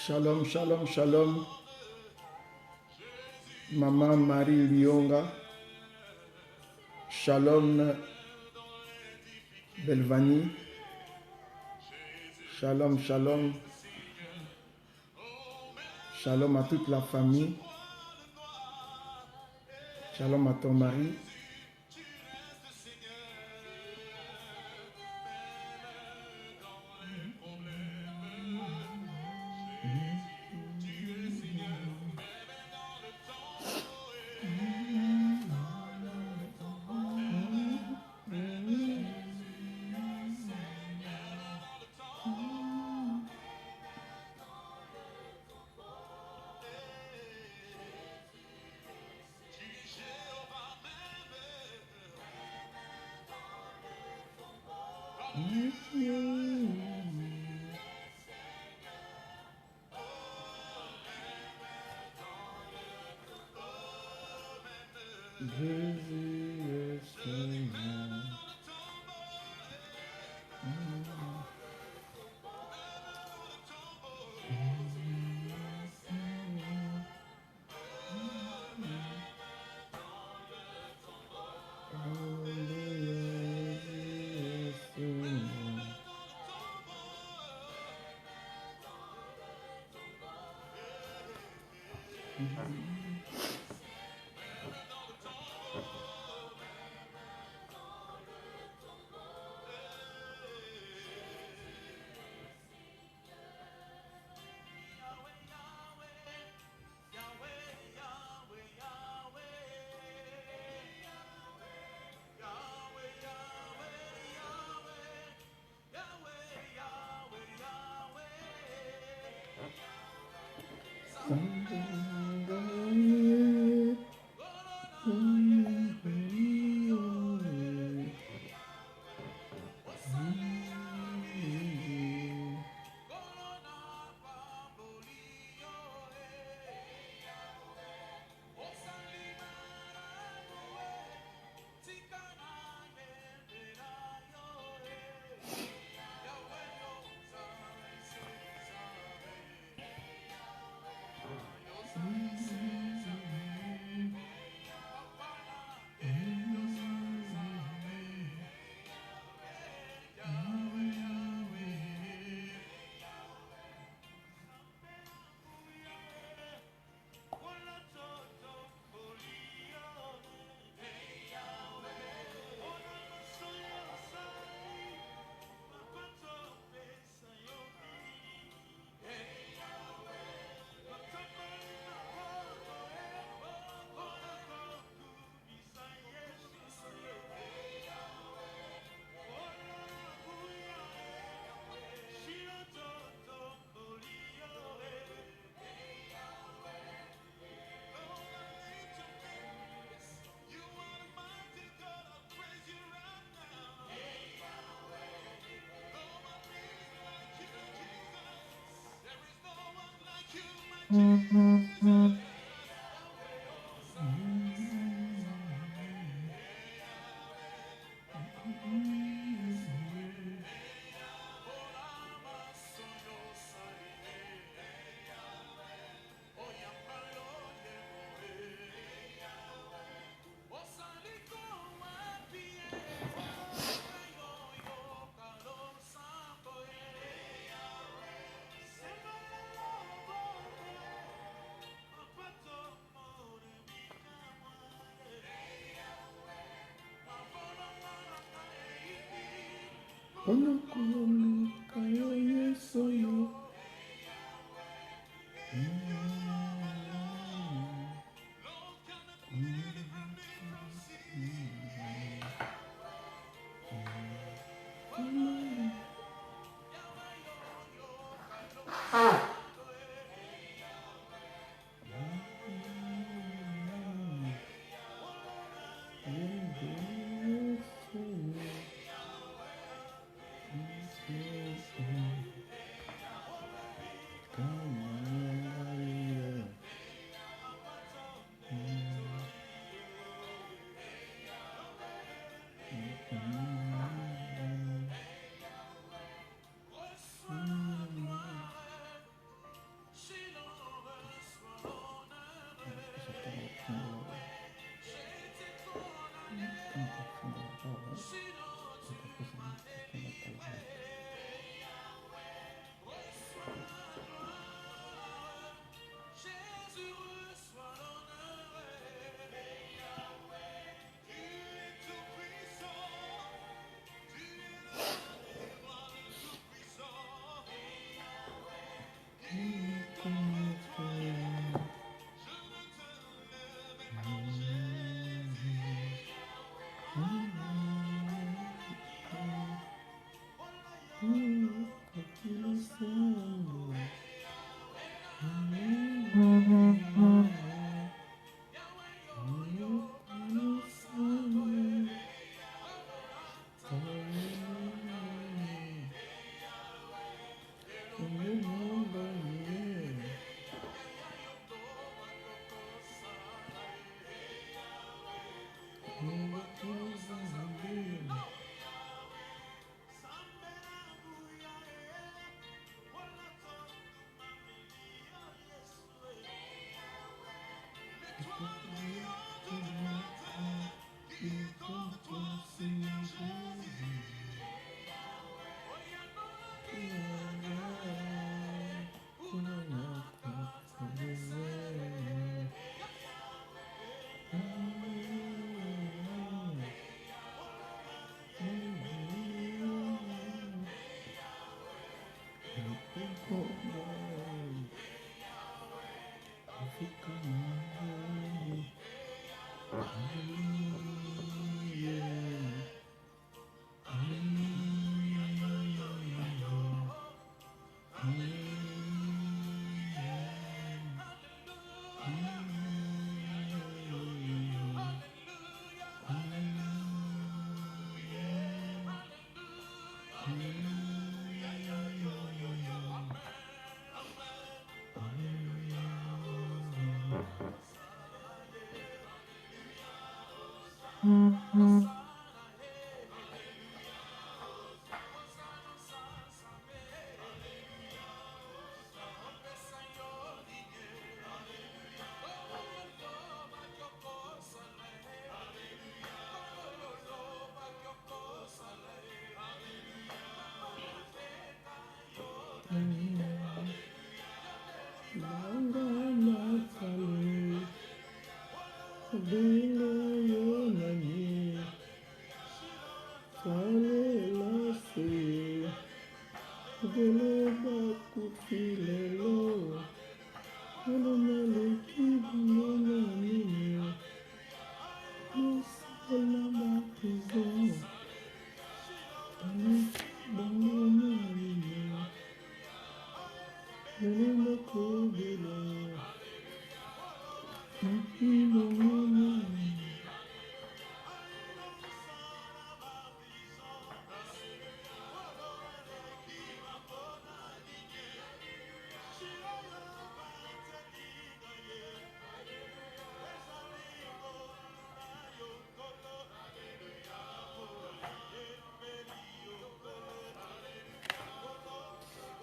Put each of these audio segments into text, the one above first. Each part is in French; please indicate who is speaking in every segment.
Speaker 1: Shalom, shalom, shalom. Maman Marie Lyonga. Shalom Belvani. Shalom, shalom. Shalom à toute la famille. Shalom à ton mari.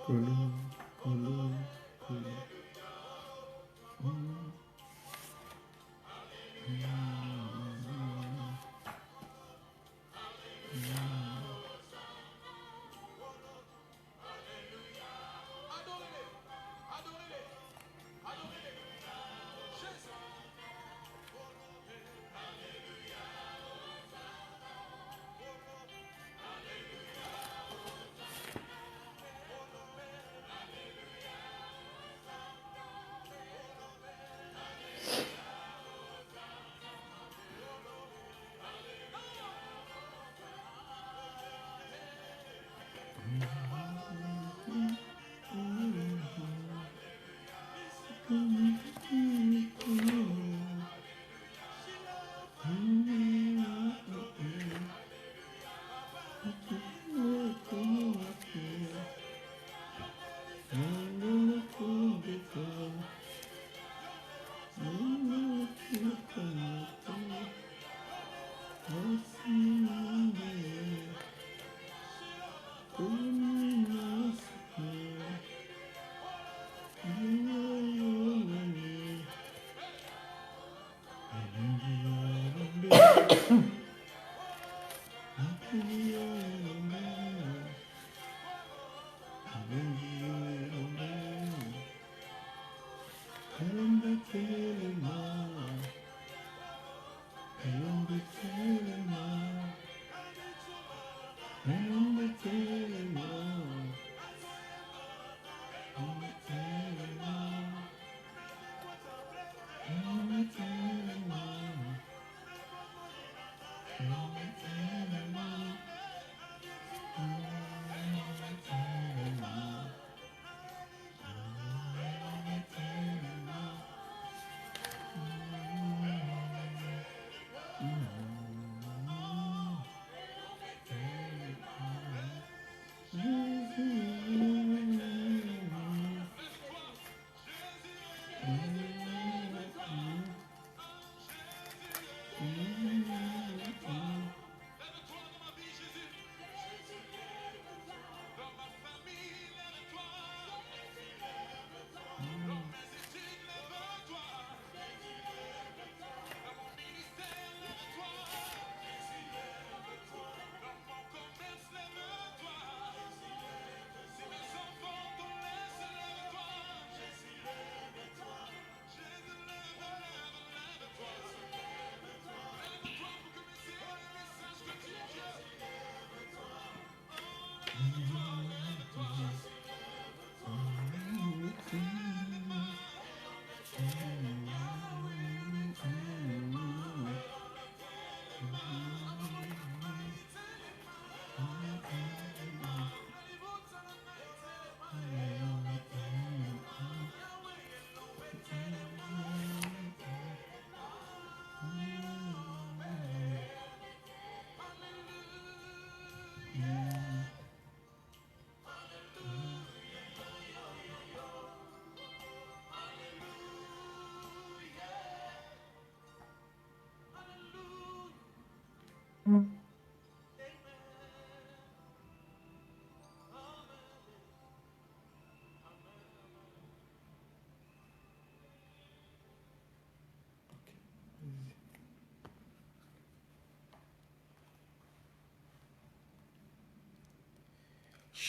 Speaker 1: Kolo, kolo, kolo.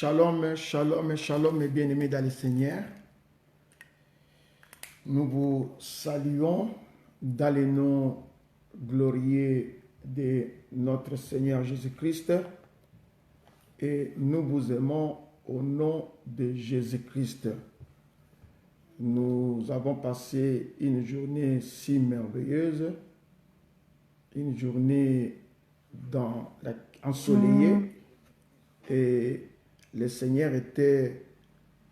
Speaker 1: Shalom, shalom, shalom, mes bien-aimés dans le Seigneur. Nous vous saluons dans le nom glorieux de notre Seigneur Jésus-Christ et nous vous aimons au nom de Jésus-Christ. Nous avons passé une journée si merveilleuse, une journée ensoleillée et le Seigneur était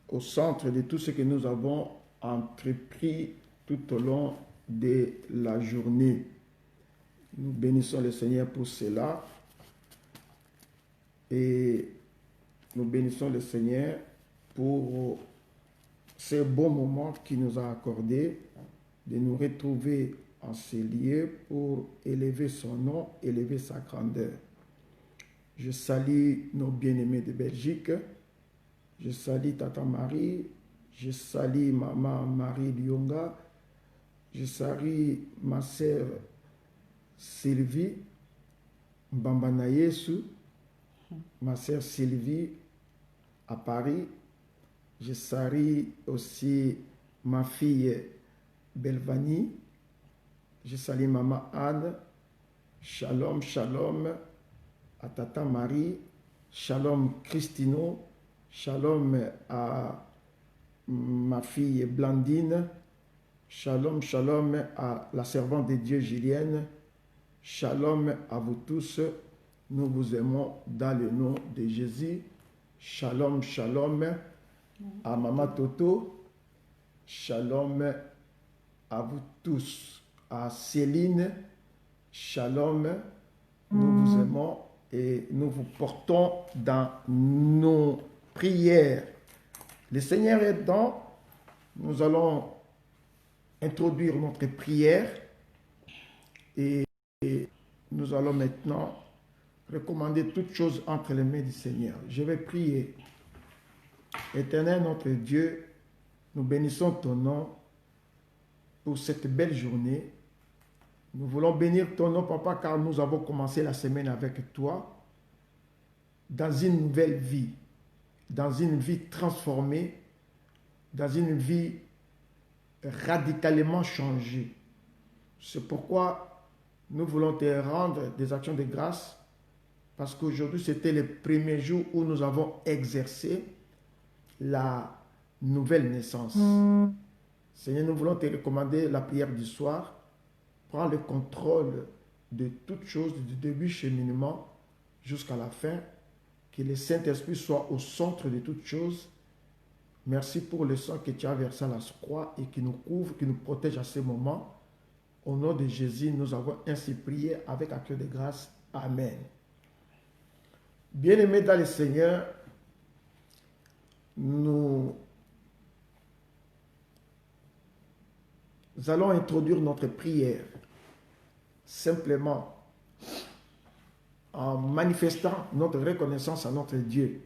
Speaker 1: au centre de tout ce que nous avons entrepris tout au long de la journée. Nous bénissons le Seigneur pour cela et nous bénissons le Seigneur pour ce bon moment qu'il nous a accordé de nous retrouver en ces lieux pour élever son nom, élever sa grandeur. Je salue nos bien-aimés de Belgique. Je salue Tata Marie. Je salue Maman Marie Lyonga. Je salue ma sœur Sylvie Mbambana Yesu. Ma sœur Sylvie à Paris. Je salue aussi ma fille Belvani. Je salue Maman Anne. Shalom, shalom à Tata Marie. Shalom Christino. Shalom à ma fille Blandine. Shalom, shalom à la servante de Dieu Julienne. Shalom à vous tous. Nous vous aimons dans le nom de Jésus. Shalom, shalom à Maman Toto. Shalom à vous tous. À Céline. Shalom. Nous vous aimons et nous vous portons dans nos prières. Le Seigneur aidant, nous allons introduire notre prière et nous allons maintenant recommander toutes choses entre les mains du Seigneur. Je vais prier. Éternel notre Dieu, nous bénissons ton nom pour cette belle journée. Nous voulons bénir ton nom, Papa, car nous avons commencé la semaine avec toi dans une nouvelle vie, dans une vie transformée, dans une vie radicalement changée. C'est pourquoi nous voulons te rendre des actions de grâce, parce qu'aujourd'hui, c'était le premier jour où nous avons exercé la nouvelle naissance. Seigneur, nous voulons te recommander la prière du soir. Prends le contrôle de toutes choses, du début cheminement jusqu'à la fin. Que le Saint-Esprit soit au centre de toutes choses. Merci pour le sang que tu as versé à la croix et qui nous couvre, qui nous protège à ce moment. Au nom de Jésus, nous avons ainsi prié avec un cœur de grâce. Amen. Bien-aimés dans le Seigneur, nous allons introduire notre prière simplement en manifestant notre reconnaissance à notre Dieu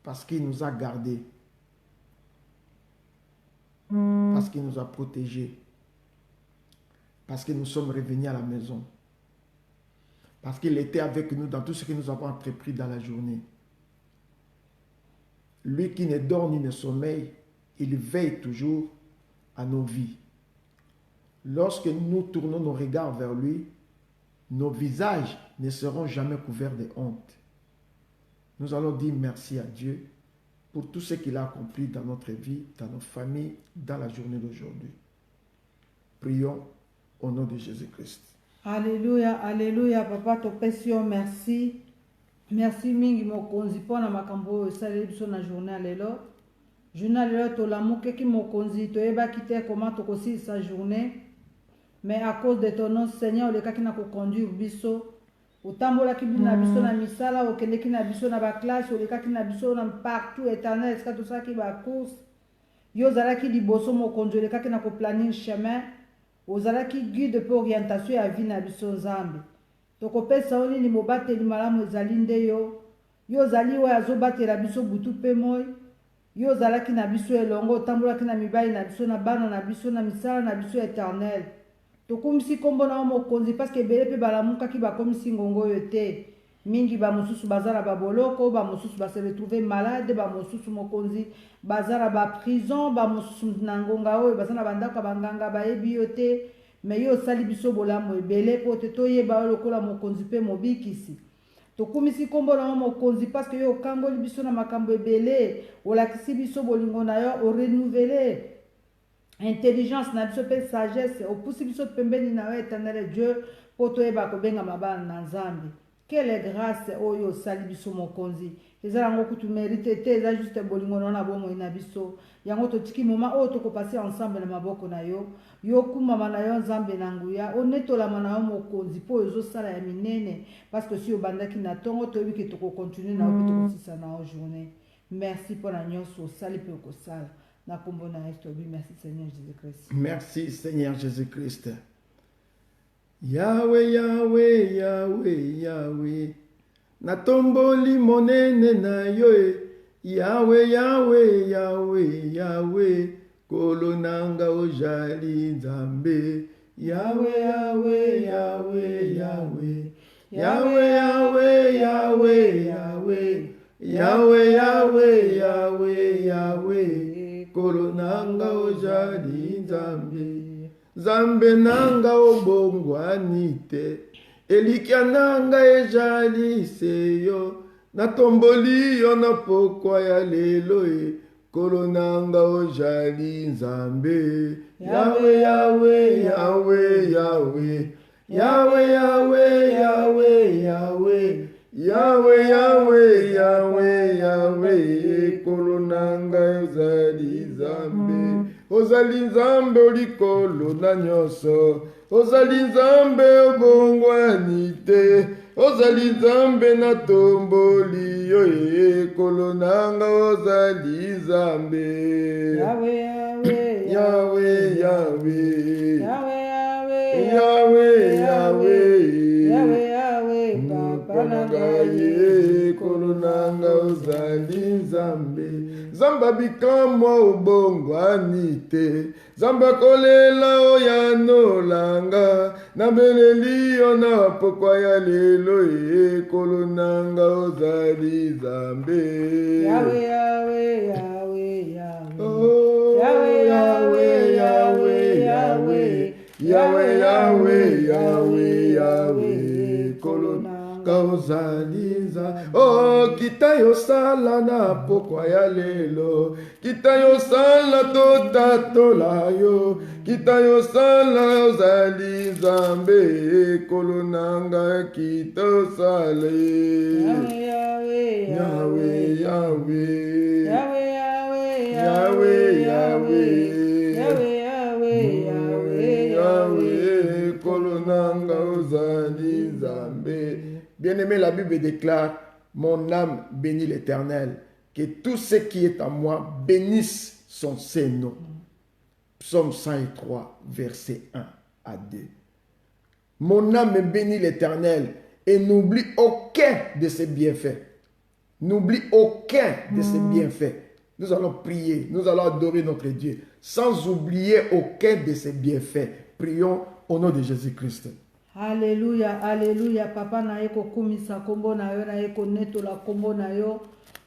Speaker 1: parce qu'il nous a gardés, parce qu'il nous a protégés, parce que nous sommes revenus à la maison, parce qu'il était avec nous dans tout ce que nous avons entrepris dans la journée. Lui qui ne dort ni ne sommeille, il veille toujours à nos vies. Lorsque nous tournons nos regards vers lui, nos visages ne seront jamais couverts de honte. Nous allons dire merci à Dieu pour tout ce qu'il a accompli dans notre vie, dans nos familles, dans la journée d'aujourd'hui. Prions au nom de Jésus-Christ.
Speaker 2: Alléluia, alléluia, papa topesio, merci. Merci mingi mokonzi pona makambo esaleli biso na journée lelo. Journée lelo tolamuke ki mokonzi toyeba kite comment tokosi sa journée. Mais à cause de ton nom, Seigneur, le kaki na ko conduire biso. Utambola ki na biso na misala, okende ki na biso na ba classe, le kaki na biso na partout éternel, est-ce que tout ça qui ba course. Yo zala ki liboso mokonzi le kaki na ko planning chemin. Ozala ki guide pour orientation ya vie na biso nzambe. Tokopesa oni ni mobateli malamu ezali nde yo. Yo zali wa azobatela biso butu pe moi. Yo zala ki na biso elongo, tambola ki na mibali na biso na bana na biso na misala na biso éternel. Tokumisi kombo na mokonzi parce que belé pe balamuka ki bakomisi ngongo yo te. Mingi ba mosusu bazala ba boloko, ba mosusu ba se retrouver malade, ba mosusu mokonzi bazala ba prison, ba mosusu na ngonga oyo bazana bandaka banganga ba yebi yo te. Mais yo sali biso bolamu ebele po te toyeba lokola mokonzi pe mobikisi. Tokumisi kombo na mokonzi parce que yo kangoli biso na makambo ebele, olakisi biso bolingo na yo, o renouveler intelligence na biso pe sagesse, opusi biso pembeni na yo éternel Dieu po toyeba kobenga mabana na nzambe. Quelle grâce oyo sali biso mokonzi. Ezala ngo kutu mérite te, eza juste bolingo na bomo ina biso. Yango totiki moment oyo tokopasi ensemble na maboko na yo. Yo kumama na yo nzambe na nguya, onetolama na yo mokonzi po ezosala ya minene parce que si obandaki na tongo toyebi ke tokokontinue na yo pe tokosisa na yo journée. Merci pour la nyonso osali pe okosala. Na kombo na Yesu tobi, merci Seigneur Jésus-Christ.
Speaker 1: Merci Seigneur Jésus-Christ. Yahweh, Yahweh, Yahweh, Yahweh. Natomboli monene na yo, Yahweh, Yahweh, Yahweh, Yahweh, kolonanga ojali nzambe. Yahweh, Yahweh, Yahweh, Yahweh, Yahweh, Yahweh, Yahweh, Yahweh, Yahweh, Yahweh, Yahweh, Yahweh, kolonanga ojali nzambe. Nzambe nanga obongwanite, elikia nanga ejali seyo, natomboli yo na pokwa ya lelo e, kolonanga ojali nzambe. Yahweh, Yahweh, Yahweh, Yahweh, Yahweh, Yahweh, Yahweh, Yahweh, Yahweh, Yahweh, Yahweh, Yahweh, kolonanga ozali nzambe. Ozali nzambe olikolo na nyonso, ozali nzambe obongwanite, ozali nzambe na tomboli yo kolonanga ozali nzambe.
Speaker 2: Yahweh, Yahweh,
Speaker 1: Yahweh, Yahweh,
Speaker 2: Yahweh,
Speaker 1: Yahweh, Yahweh,
Speaker 2: Yahweh, Yahweh, Papa na
Speaker 1: ye kolonanga ozali nzambe. Zamba bikamwa obongwanite, zamba kolela oyanolanga, na beleli yo na pokwa ya lelo e, kolonanga ozali nzambe.
Speaker 2: Yahweh, Yahweh, Yahweh, Yahweh.
Speaker 1: Oh,
Speaker 2: Yahweh, Yahweh, Yahweh, Yahweh,
Speaker 1: Yahweh, Yahweh, Yahweh, Yahweh, kolonanga ozali nzambe. Oh, kita yosala na pokwa ya lelo, kita yosala totatola yo, kita yosala ozali nzambe, kolonanga kita osale.
Speaker 2: Yahweh,
Speaker 1: Yahweh, Yahweh,
Speaker 2: Yahweh,
Speaker 1: Yahweh, Yahweh,
Speaker 2: Yahweh, Yahweh,
Speaker 1: Yahweh, kolonanga ozali nzambe. Bien-aimé, la Bible déclare, mon âme bénit l'Éternel, que tout ce qui est en moi bénisse son Saint-Nom. Psaume 103, versets 1 à 2. Mon âme bénit l'Éternel et n'oublie aucun de ses bienfaits. N'oublie aucun de ses bienfaits. Nous allons prier, nous allons adorer notre Dieu, sans oublier aucun de ses bienfaits. Prions au nom de Jésus-Christ.
Speaker 2: Alléluia, alléluia. Papa na ye kokumisa kombo na yo, na ye konetola kombo na yo.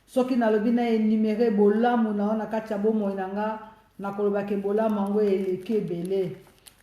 Speaker 2: Soki nalobi na enumere bolamu na yo na kati ya bomoi na nga, na koloba ke bolamu yango eleki ebele.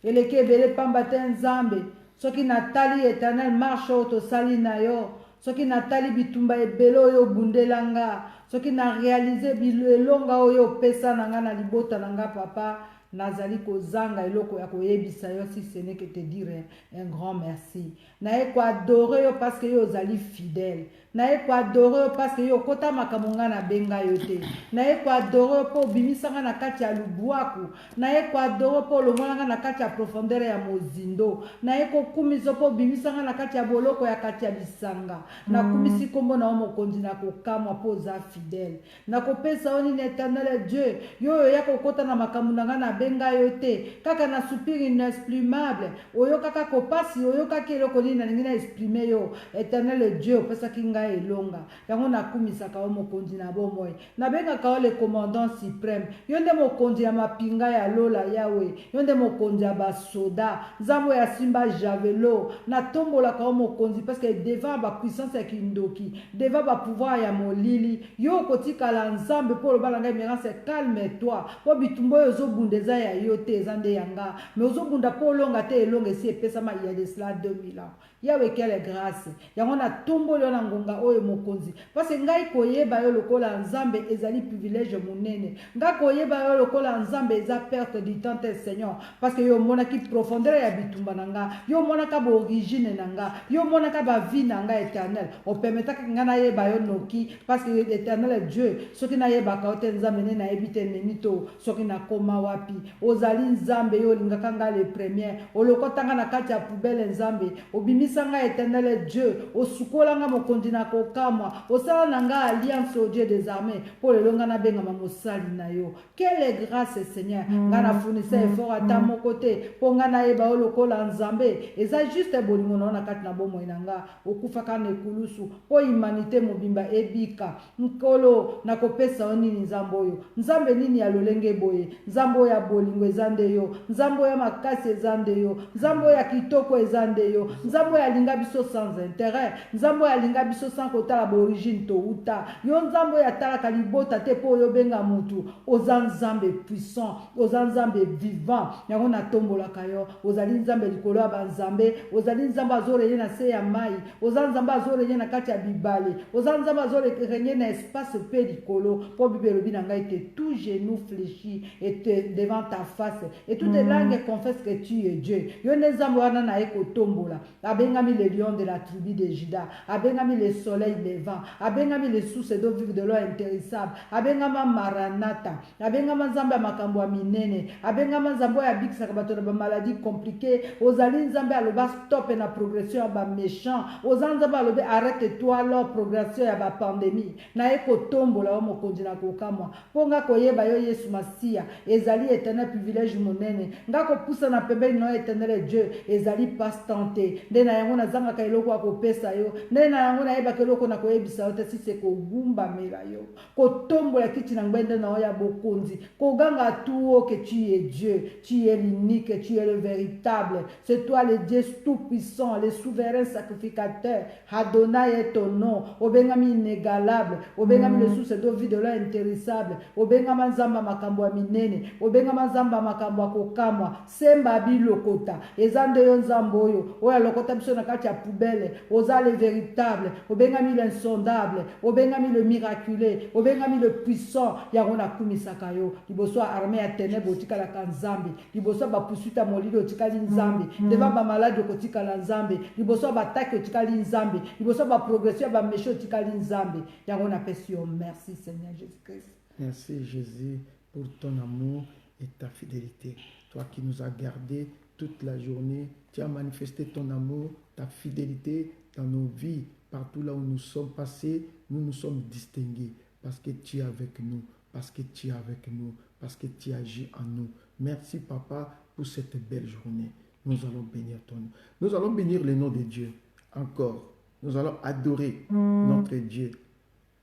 Speaker 2: Eleki ebele pamba te Nzambe. Soki natali Éternel marche oyo tosali na yo, soki natali bitumba ebele oyo obundelanga, soki na réalize elonga oyo opesa na nga na libota na nga papa, nazali kozanga eloko ya koyebisa yo si ce n'est que te dire un grand merci. Naye ko adorer yo parce que yo ozali fidèle. Naye ko adorer yo parce que yo kota makambo nga na benga yo te. Naye ko adorer yo po bimisanga na kati ya lubwaku. Naye ko adorer po lomanga na kati ya profondeur ya mozindo. Naye ko kumiso po bimisanga na kati ya boloko ya kati ya bisanga. Na kumisi kombo na mokonzi na kokamwa po za fidèle. Na kopesa oni na Éternel Dieu. Yo ya kokota na makambo nga na benga yo te. Kaka na soupir inexprimable. Oyo kaka kopasi oyo kaka eloko nini na ngina exprimer yo. Éternel Dieu pesa kinga elonga. Yango na kumisa ka mokonzi na bomoi. Na benga ka le commandant suprême. Yonde mokonzi ya mapinga ya lola yawe. Yonde mokonzi ya basoda. Nzambo ya simba javelo. Na tombola ka mokonzi parce que devant ba puissance ya kindoki, devant ba pouvoir ya molili, yo kotika la nzambe po lo balanga mirance calme-toi. Po bitumbo yo zo bundeza ya yote zande yanga. Mais ozo bunda po longa te elonga si epesama il y a de cela 2000 ans. Yawe quelle grâce. Yango na tomboli na ngonga oyo mokonzi. Parce que ngai koyeba yo lokola nzambe ezali privilège monene. Ngai koyeba yo lokola nzambe eza perte du temps te Seigneur. Parce que yo mona ki profondeur ya bitumba nanga. Yo mona ka ba origine nanga. Yo mona ka ba vie nanga éternel. O permetta ka ngana yeba yo noki. Parce que éternel Dieu. Soki na yeba ka ote nzambe ne na ebite nenito. Soki na koma wapi. ozali nzambe yo olingaka nga le premier, olokotanga na kati ya poubele nzambe, obimisanga éternel Dieu, osukolanga mokonzi na kokamwa, osala na nga alliance au Dieu des armées, pour lelo nga na benga mosali na yo. Quelle grâce Seigneur, nga na fournisse effort ata mon côté, po nga na yeba olokola nzambe, eza juste bolingo na kati na bomoi na nga, okufaka na ekulusu, po humanité mobimba ebika, nkolo na kopesa onini nzambe oyo, nzambe nini ya lolenge boye, nzambe ya bolingo ezande yo, nzambe ya makasi ezande yo, nzambe ya kitoko ezande yo, nzambe ya linga biso sans intérêt, nzambe ya linga biso sans kotala ba origine to uta, yo nzambe ya talaka libota te po yo benga mutu, oza nzambe puissant, oza nzambe vivant, yango na tombolaka yo, ozali nzambe likolo ya banzambe, ozali nzambe azoreye na se ya mai, oza nzambe azoreye na kati ya bibale, oza nzambe azoreye na espace pe likolo, po bibelo binanga ete tout genou fléchi et devant ta face, et toutes les langues confessent que tu es Dieu. Yo ne nzambe wana na eko tombola, abengami le lion de la tribu de Juda, abengami le soleil levant, abengami le source d'eau vive de l'eau intéressable, abengama maranata, abengama nzambe ya makambo ya minene, abengama nzambe ya bikisaka bato na ba maladie compliquée, ozali nzambe aloba stop na progression ya ba méchant, ozali nzambe aloba arrête toi leur progression ya ba pandémie, na eko tombola wa mokonzi na kokamwa, ponga koyeba yo Yesu Masia, ezali éternel privilège monene, nga kopusa na pembeni na éternel Dieu, ezali passe tenté, nde na yango nazangaka eloko ya kopesa yo, nde na yango nayebaka eloko na koyebisa yo te si se kogumbamela yo, kotombola kiti na ngwende na yo ya bokonzi, koganga tuo que tu es Dieu, tu es l'unique, tu es le véritable, c'est toi le Dieu tout-puissant, le souverain sacrificateur, Adonai est ton nom, obengami inégalable, obengami le source d'eau vie de l'eau intéressable, obengama nzamba makambo ya minene, obengama nzamba makambo ya kokamwa, semba bilokota, ezande yo nzambo oyo, oya lokota biso na kati ya poubelle, oza le véritable, obengami l'insondable, obengami le miraculé, obengami le puissant, yango na kumisaka yo, liboso armée ya ténèbres otikalaka nzambe, liboso bapusuta molili otikali nzambe, devant ba malade otikala nzambe, liboso bataki otikali nzambe, liboso ba progression ba méchant otikali nzambe, yango na pesi yo merci Seigneur Jésus-Christ.
Speaker 1: Merci Jésus pour ton amour et ta fidélité. Toi qui nous as gardés toute la journée, tu as manifesté ton amour, ta fidélité dans nos vies. Partout là où nous sommes passés, nous nous sommes distingués parce que tu es avec nous, parce que tu es avec nous, parce que tu agis en nous. Merci Papa pour cette belle journée. Nous allons bénir ton nom. Nous allons bénir le nom de Dieu encore. Nous allons adorer notre Dieu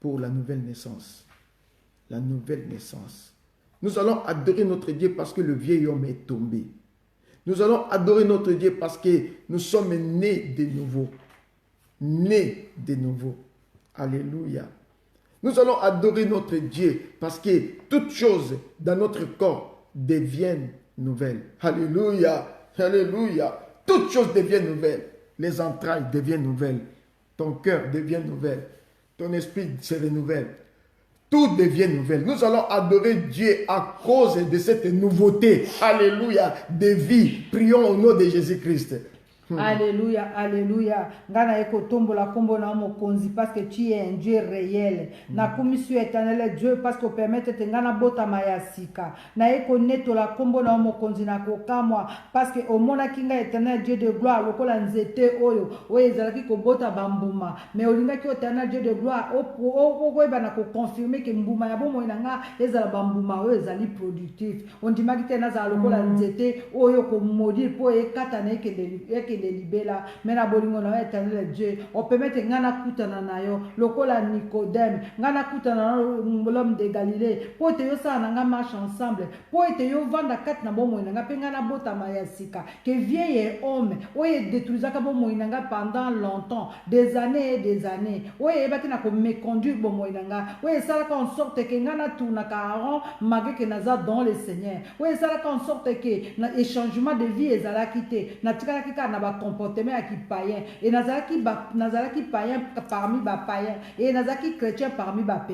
Speaker 1: pour la nouvelle naissance. La nouvelle naissance. Nous allons adorer notre Dieu parce que le vieil homme est tombé. Nous allons adorer notre Dieu parce que nous sommes nés de nouveau. Nés de nouveau. Alléluia. Nous allons adorer notre Dieu parce que toutes choses dans notre corps deviennent nouvelles. Alléluia. Alléluia. Toutes choses deviennent nouvelles. Les entrailles deviennent nouvelles. Ton cœur devient nouvel. Ton esprit se renouvelle. Tout devient nouvelle. Nous allons adorer Dieu à cause de cette nouveauté. Alléluia. De vie. Prions au nom de Jésus-Christ.
Speaker 2: Alléluia, alléluia. Ngana eko tombola kombo na mokonzi parce que tu es un Dieu réel. Na commission éternelle Dieu parce que permettre te ngana bota mayasika. Na eko neto la kombo na mokonzi na kokamwa parce que au mona kinga éternel Dieu de gloire lokola nzete oyo oyo ezalaki ko bota bambuma mais olinga ki éternel Dieu de gloire o koyeba na ko confirmer que mbuma ya bomo inanga ezala bambuma oyo ezali productif. On dimaki te na za lokola nzete oyo ko maudire po ekata na eke de libela mena bolingo na éternel Dieu o permettre ngana kutana na yo lokola Nicodème ngana kutana na l'homme de Galilée po te yo sa na nga marche ensemble po te yo vanda kat na bomo na nga pe ngana bota mayasika que vieil homme oye détruisaka bomo na nga pendant longtemps des années et des années oye ebaki na ko méconduire bomo na nga oye sala en sorte que ngana tourna Aaron malgré que naza dans le Seigneur oye sala en sorte que na échangement de vie ezala quitté na tikala kika na ba comportement ya ki païen et nazalaki païen parmi ba païen et nazalaki chrétien parmi ba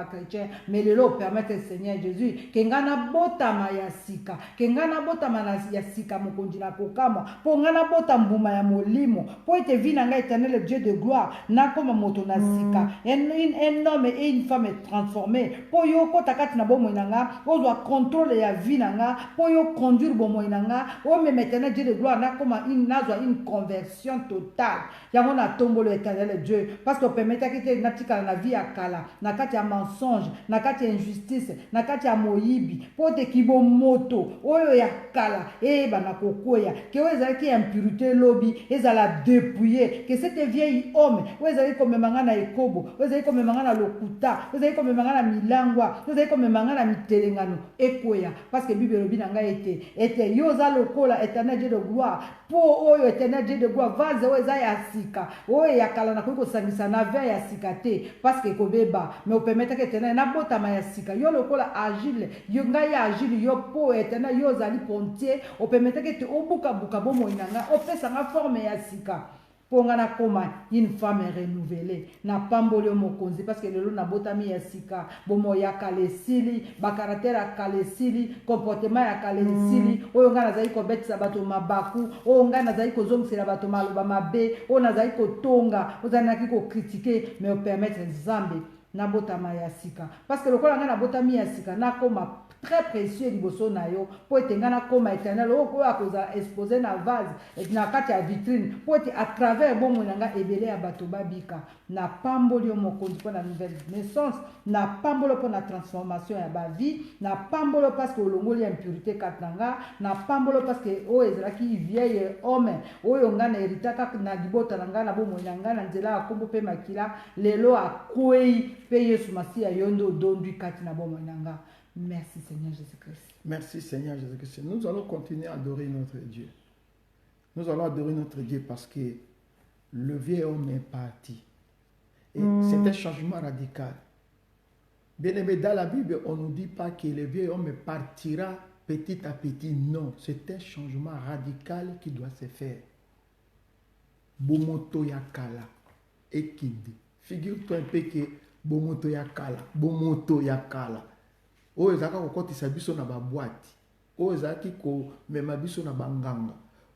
Speaker 2: chrétien mais lelo permettre Seigneur Jésus que ngana botama ya sika que ngana botama ya sika mokonzi na kokama po ngana bota mbuma ya molimo po ete vie na ngai éternel Dieu de gloire na koma moto na sika un homme et une femme transformés po yo kota kati na bomoi na nga ozwa contrôle ya vie na nga po yo conduire bomoi na nga o me éternel Dieu de gloire na koma nazwa une conversion totale yango na tombolo éternel Dieu parce que permettre que natika na vie ya kala na kati ya mensonge na kati ya injustice na kati ya moyibi po te kibo moto oyo ya kala bana kokoya que oyo ezalaki impurité lobi ezala dépouiller que cette vieille homme oyo ezalaki komemanga na ekobo oyo ezalaki komemanga na lokuta oyo ezalaki komemanga na milangwa oyo ezalaki komemanga na mitelengano ekoya parce que Bible elobi na ngai ete yo oza lokola éternel Dieu de gloire po oyo éternel Dieu de gloire vase oyo eza ya sika oyo ya kala nakoki kosangisa na verre ya sika te parce que ekobeba mais opermetaka éternel nabotama ya sika yo lokola agile yo ngai ya agile yo po éternel yo ozali pontier opermetaka ete obukabuka bomoi na nga opesanga forme ya sika po nga na koma une femme renouvelée na pamboli mokonzi parce que lelo nabotami ya sika bomoi ya kala esili bakaratere ya kala esili comportement ya kala esili oyo nga nazali kobetisa bato mabaku oyo nga nazali kozongisela bato maloba mabe oyo nazali kotonga ozalaki kokritike mais opermettre nzambe nabotama ya sika parce que lokola nga nabotami ya sika nakoma très précieux liboso na yo po ete nga nakoma éternel oyo akozala exposé na vase na kati ya vitrine po ete à travers bomoi na nga ebele ya bato babika na pamboli yo mokonzi mpo na nouvelle naissance na pamboli mpo na transformation ya bavie na pamboli parce que olongoli ya impurité kati na nga na pamboli parce que oyo ezalaki vieille homme oyo nga na eritaka na libota na nga na bomoi na nga na nzela ya kombo mpe makila lelo akwei mpe yesu masiya yo nde odondwi kati na bomoi na nga. Merci Seigneur Jésus-Christ.
Speaker 1: Merci Seigneur Jésus-Christ. Nous allons continuer à adorer notre Dieu. Nous allons adorer notre Dieu parce que le vieil homme est parti. Et c'est un changement radical. Bien aimé, dans la Bible, on ne nous dit pas que le vieil homme partira petit à petit. Non, c'est un changement radical qui doit se faire. Bomoto yakala. Ekide. Figure-toi un peu que bomoto yakala. Bomoto yakala. Oyo ezaka kokotisa biso na baboîte oyo ezaki komema biso na banganga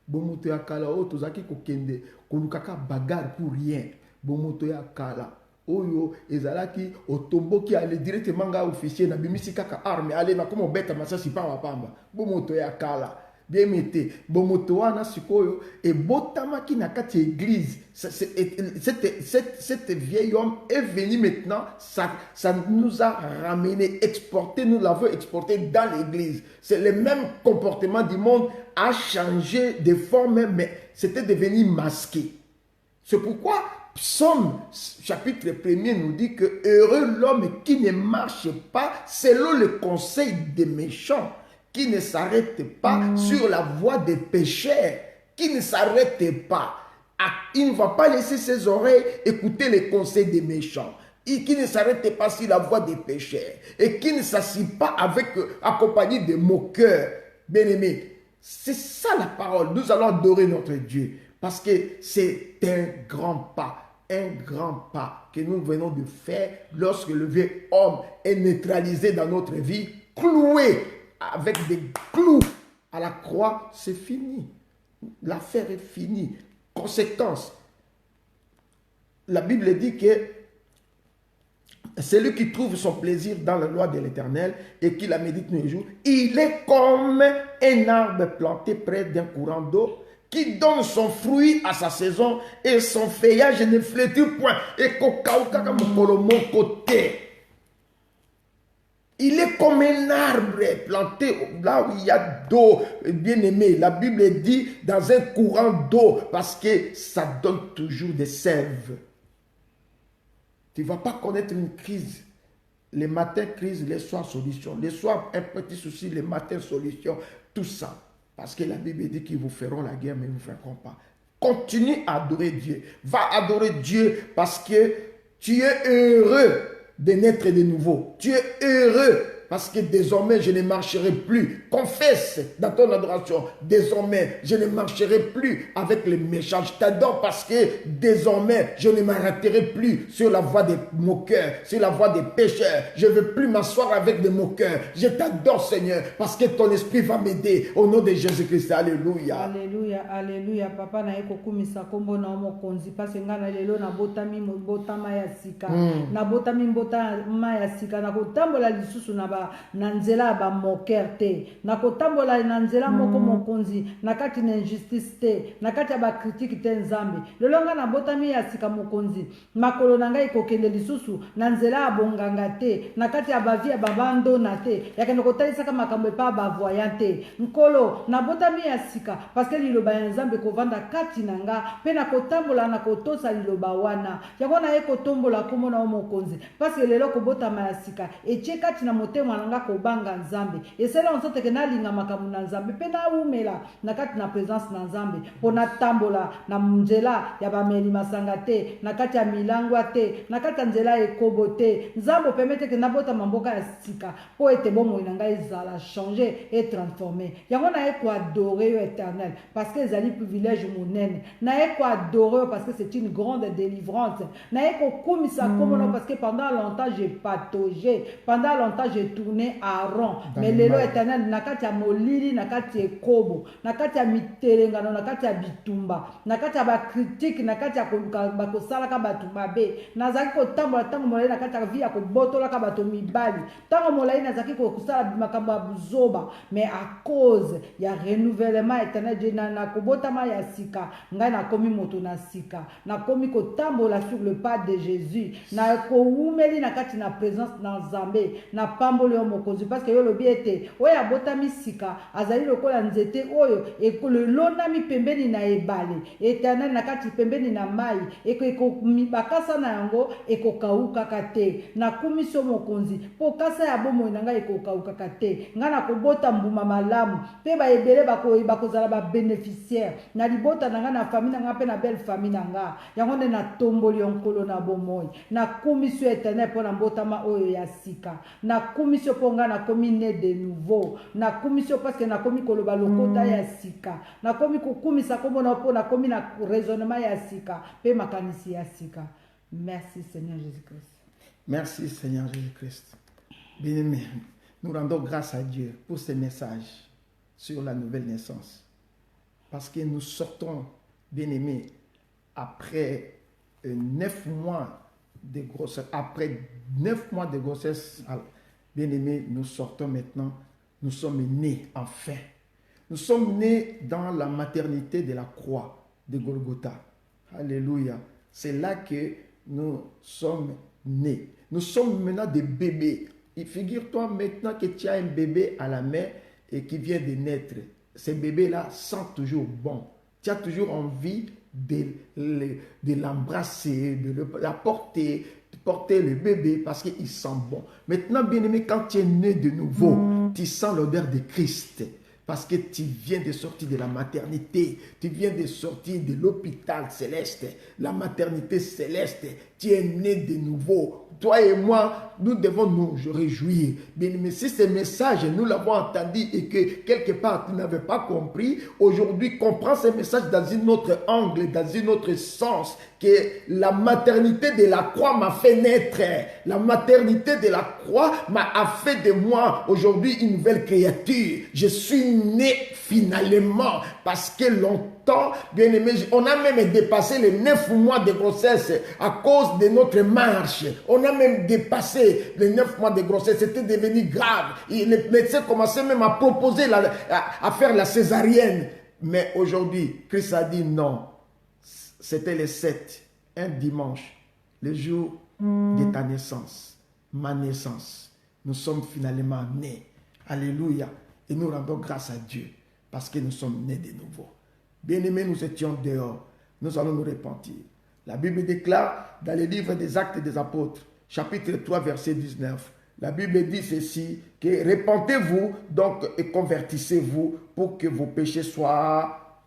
Speaker 1: bomoto ya kala oyo tozaki kokende kolukaka bagarre pour rien bomoto ya kala oyo ezalaki otomboki ale directement nga officier na bimisi kaka arme ale na komo beta masasi pa pamba bomoto ya kala bien mete bomoto wana sikoyo et botamaki na kati église cette vieil homme est venu maintenant ça nous a ramené exporté nous l'avons exporté dans l'église c'est le même comportement du monde a changé de forme mais c'était devenu masqué c'est pourquoi Psaume chapitre 1er nous dit que heureux l'homme qui ne marche pas selon le conseil des méchants qui ne s'arrête pas sur la voie des pécheurs, qui ne s'arrête pas. Il ne va pas laisser ses oreilles écouter les conseils des méchants. Et qui ne s'arrête pas sur la voie des pécheurs. Et qui ne s'assied pas accompagné de moqueurs. Bien-aimés, c'est ça la parole. Nous allons adorer notre Dieu. Parce que c'est un grand pas que nous venons de faire lorsque le vieux homme est neutralisé dans notre vie, cloué avec des clous à la croix, c'est fini. L'affaire est finie. Conséquence. La Bible dit que celui qui trouve son plaisir dans la loi de l'Éternel et qui la médite tous les jours, il est comme un arbre planté près d'un courant d'eau qui donne son fruit à sa saison et son feuillage ne flétrit point. Et mon côté. Il est comme un arbre planté là où il y a d'eau, bien aimé. La Bible dit dans un courant d'eau parce que ça donne toujours des sèves. Tu ne vas pas connaître une crise. Les matins, crise, les soirs, solution. Les soirs, un petit souci, les matins, solution. Tout ça. Parce que la Bible dit qu'ils vous feront la guerre, mais ils ne vous feront pas. Continue à adorer Dieu. Va adorer Dieu parce que tu es heureux de naître de nouveau. Tu es heureux parce que désormais je ne marcherai plus. Confesse dans ton adoration. Désormais, je ne marcherai plus avec les méchants. Je t'adore parce que désormais, je ne m'arrêterai plus sur la voie des moqueurs, sur la voie des pécheurs. Je ne veux plus m'asseoir avec des moqueurs. Je t'adore, Seigneur, parce que ton esprit va m'aider. Au nom de Jésus-Christ, alléluia.
Speaker 2: Alléluia, alléluia. Papa na eko kumisa kombo na mokonzi parce que ngana lelo na botami botama ya sika. Na botami botama ya sika na kotambola lisusu na nzela ba moqueur te. Na kotambola na nzela moko mokonzi na kati na injustice te, na kati ya ba critique te nzambe. Lelo ngana botami ya sika mokonzi. Makolo na ngai kokende lisusu na nzela ya bonganga te, na kati ya ba vie ba bando na te. Ya kende kotalisa kama makambo pa ba voyante. Nkolo na botami ya sika parce que liloba ya nzambe kovanda kati na nga pe na kotambola na kotosa liloba wana yango na ye kotombola kombo na mokonzi parce que lelo kobotama ya sika etie kati na motema na nga kobanga nzambe esala nzoto ke nalinga makambo na nzambe pe na umela na kati na présence na nzambe po na tambola na nzela ya bameli masanga te na kati ya milangwa te na kati ya nzela ekobo te nzambe permete ke nabotama mboka ya sika po ete bomoi na ngai ezala changer et transformer yango na ye adorer yo éternel parce que ezali privilège monene na ye ko adorer parce que c'est une grande délivrance na ye ko kumisa komona parce que pendant longtemps j'ai pataugé pendant longtemps j'ai tourné à rond mais lelo éternel na kati ya molili na kati ya ekobo na kati ya mitelengano na kati ya bitumba na kati ya ba critique na kati ya bakosalaka bato mabe nazali kotambola ntango molai na kati ya vie ya kobotolaka bato mibali ntango molai nazali kosala makambo ya buzoba mais à cause ya renouvellement éternel Dieu na kobotama ya sika ngai na komi moto na sika na komi kotambola sur le pas de Jésus na koumeli na kati na présence na Nzambe na pamboli yo mokonzi parce que yo lobi ete oyo abotami sika azali lokola nzete oyo ekolonami pembeni na ebale éternel na kati pembeni na mai bakasa na yango ekokawukaka te na komisio mokonzi po kasa ya bomoi na ngai ekokawukaka te ngai na kobota mbuma malamu pe ba ebele bakozala ba bénéficiaire na libota na nga na famille na nga pe na belle famille na nga yango nde na tomboli onkolo na bomoi na komisio éternel po na mbotama oyo ya sika na komisio po nga na komi né de nouveau na komisio parce que na komi koloba lokota ya sika na komi kokumisa kombo na po na komi na raisonnement ya sika pe makanisi ya sika. Merci Seigneur Jésus-Christ.
Speaker 1: Merci Seigneur Jésus-Christ. Bien-aimé, nous rendons grâce à Dieu pour ces messages sur la nouvelle naissance. Parce que nous sortons, bien-aimés, après 9 mois de grossesse. Après 9 mois de grossesse, bien-aimés, nous sortons maintenant. Nous sommes nés, enfin. Nous sommes nés dans la maternité de la croix de Golgotha. Alléluia. C'est là que nous sommes nés. Nous sommes maintenant des bébés. Et figure-toi maintenant que tu as un bébé à la main et qui vient de naître. Ces bébés-là sentent toujours bon. Tu as toujours envie de l'embrasser, de porter le bébé parce qu'il sent bon. Maintenant, bien-aimé, quand tu es né de nouveau, tu sens l'odeur de Christ. Parce que tu viens de sortir de la maternité, tu viens de sortir de l'hôpital céleste, la maternité céleste, tu es né de nouveau. Toi et moi, nous devons nous réjouir. Bien, mais si ce message, nous l'avons entendu et que quelque part tu n'avais pas compris, aujourd'hui, comprends ce message dans un autre angle, dans un autre sens, que la maternité de la croix m'a fait naître. La maternité de la croix m'a fait de moi aujourd'hui une nouvelle créature. Je suis né finalement parce que longtemps, bien aimé, on a même dépassé les 9 mois de grossesse à cause de notre marche. On a même dépassé les 9 mois de grossesse. C'était devenu grave. Et les médecins commençaient même à proposer à faire la césarienne. Mais aujourd'hui, Christ a dit non. C'était le 7, un dimanche, le jour de ta naissance, ma naissance. Nous sommes finalement nés. Alléluia. Et nous rendons grâce à Dieu parce que nous sommes nés de nouveau. Bien-aimés, nous étions dehors. Nous allons nous repentir. La Bible déclare dans le livre des Actes des Apôtres, chapitre 3, verset 19. La Bible dit ceci, que repentez-vous donc et convertissez-vous pour que vos péchés soient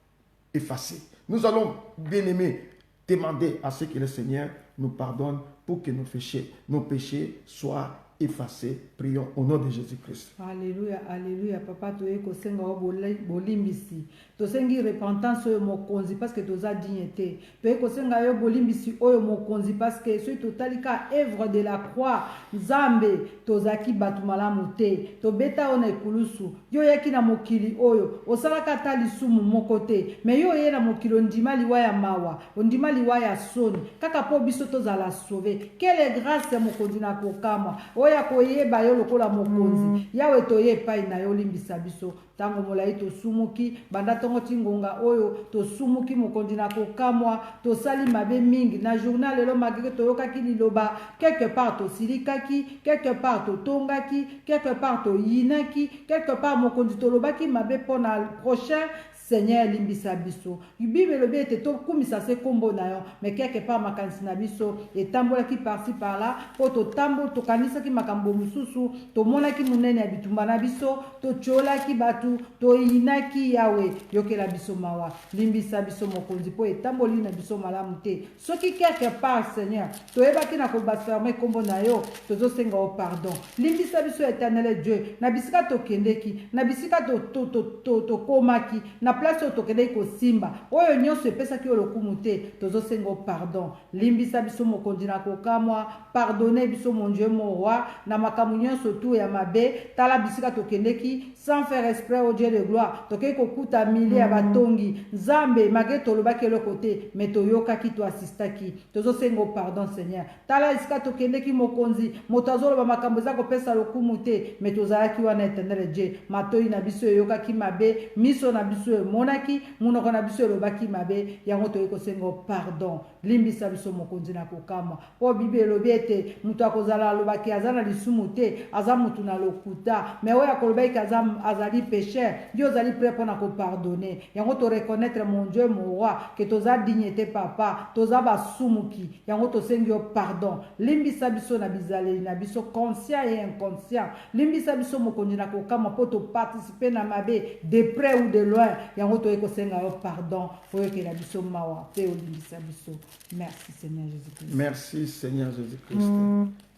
Speaker 1: effacés. Nous allons, bien-aimés, demander à ce que le Seigneur nous pardonne pour que nos péchés soient effacer. Prions au nom de Jésus-Christ.
Speaker 2: Alléluia, alléluia. Papa, tu es kosenga o bolimbisi. Tosengi repentance oyo mokonzi parce que toza dignité. Tu es kosenga yo bolimbisi oyo mokonzi parce que ce totalika œuvre de la croix. Nzambe tozaki batu malamu te. Tobeta ona ekulusu. Yo yaki na mokili oyo. Osalaka ta lisumu moko te. Mais yo ye na mokili ondima liwa ya mawa. Ondima liwa ya soni. Kaka po biso tozala sauver. Quelle grâce mokonzi na kokama. Oya koyeba yo lokola mokonzi. Yawe toye pai na yo limbisa biso. Tango molai tosumuki banda tongo tingonga oyo tosumuki mokonzi na kokamwa tosali mabe mingi na journal lelo magike toyokaki liloba quelque part tosilikaki quelque part totongaki quelque part toyinaki quelque part mokonzi tolobaki mabe pona prochain Seigneur limbisa biso. Bible lobi ete to kumisa se kombo na yo, mais quelque part makanisi na biso etambola ki par-ci par-là, po to tambo to kanisa ki makambo mususu, to mona ki munene ya bitumba na biso, to chola ki batu, to inaki yawe, yokela biso mawa. Limbisa biso mokonzi po etamboli na biso malamu te. Soki quelque part Seigneur, to ebaki na ko basfermer kombo na yo, tozo senga o pardon. Limbisa biso éternel Dieu, na bisika to kendeki, na bisika to komaki, na place otokende ko simba oyo nyonso epesaki yo lokumu te tozosenga pardon limbisa biso mokonzi na kokamwa pardonner biso mon Dieu mon roi na makambo nyonso tu ya mabe tala bisika tokendeki sans faire exprès au Dieu de gloire tokei kokuta mili ya batongi nzambe mage tolobaki eloko te me toyokaki to asistaki tozosenga pardon Seigneur tala esika tokendeki mokonzi moto azoloba makambo eza kopesa lokumu te me tozalaki wana éternel Dieu matoi na biso eyokaki mabe miso na biso monaki munoko na biso elobaki mabe yango toyei kosenga pardon limbisa biso mokonzi na kokama po Bible elobi ete mutu akozala alobaki aza na lisumu te aza mutu na lokuta mais oyo akolobaki azali pécheur Dieu ozali prêt mpona kopardonner yango to reconnaître mon Dieu mon roi que toza dignité papa toza basumuki yango tosengi yo pardon limbisa biso na bizaleli na biso conscient et inconscient limbisa biso mokonzi na kokama po to participer na mabe de près ou de loin yango toye kosenga yo pardon oyokela biso mawa pe olimbisa biso. Merci Seigneur Jésus-Christ.
Speaker 1: Merci Seigneur Jésus-Christ.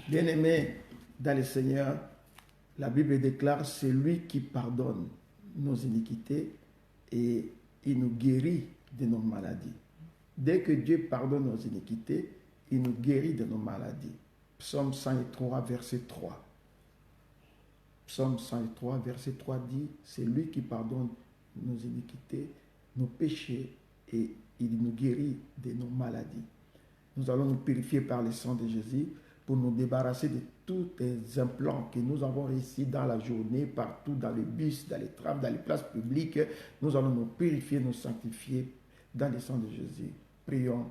Speaker 1: Bien-aimé dans le Seigneur, la Bible déclare c'est lui qui pardonne nos iniquités et il nous guérit de nos maladies. Dès que Dieu pardonne nos iniquités, il nous guérit de nos maladies. Psaume 103 verset 3. Psaume 103 verset 3 dit c'est lui qui pardonne nos iniquités, nos péchés et il nous guérit de nos maladies. Nous allons nous purifier par le sang de Jésus pour nous débarrasser de tous les implants que nous avons réussi dans la journée, partout dans les bus, dans les trams, dans les places publiques. Nous allons nous purifier, nous sanctifier dans le sang de Jésus. Prions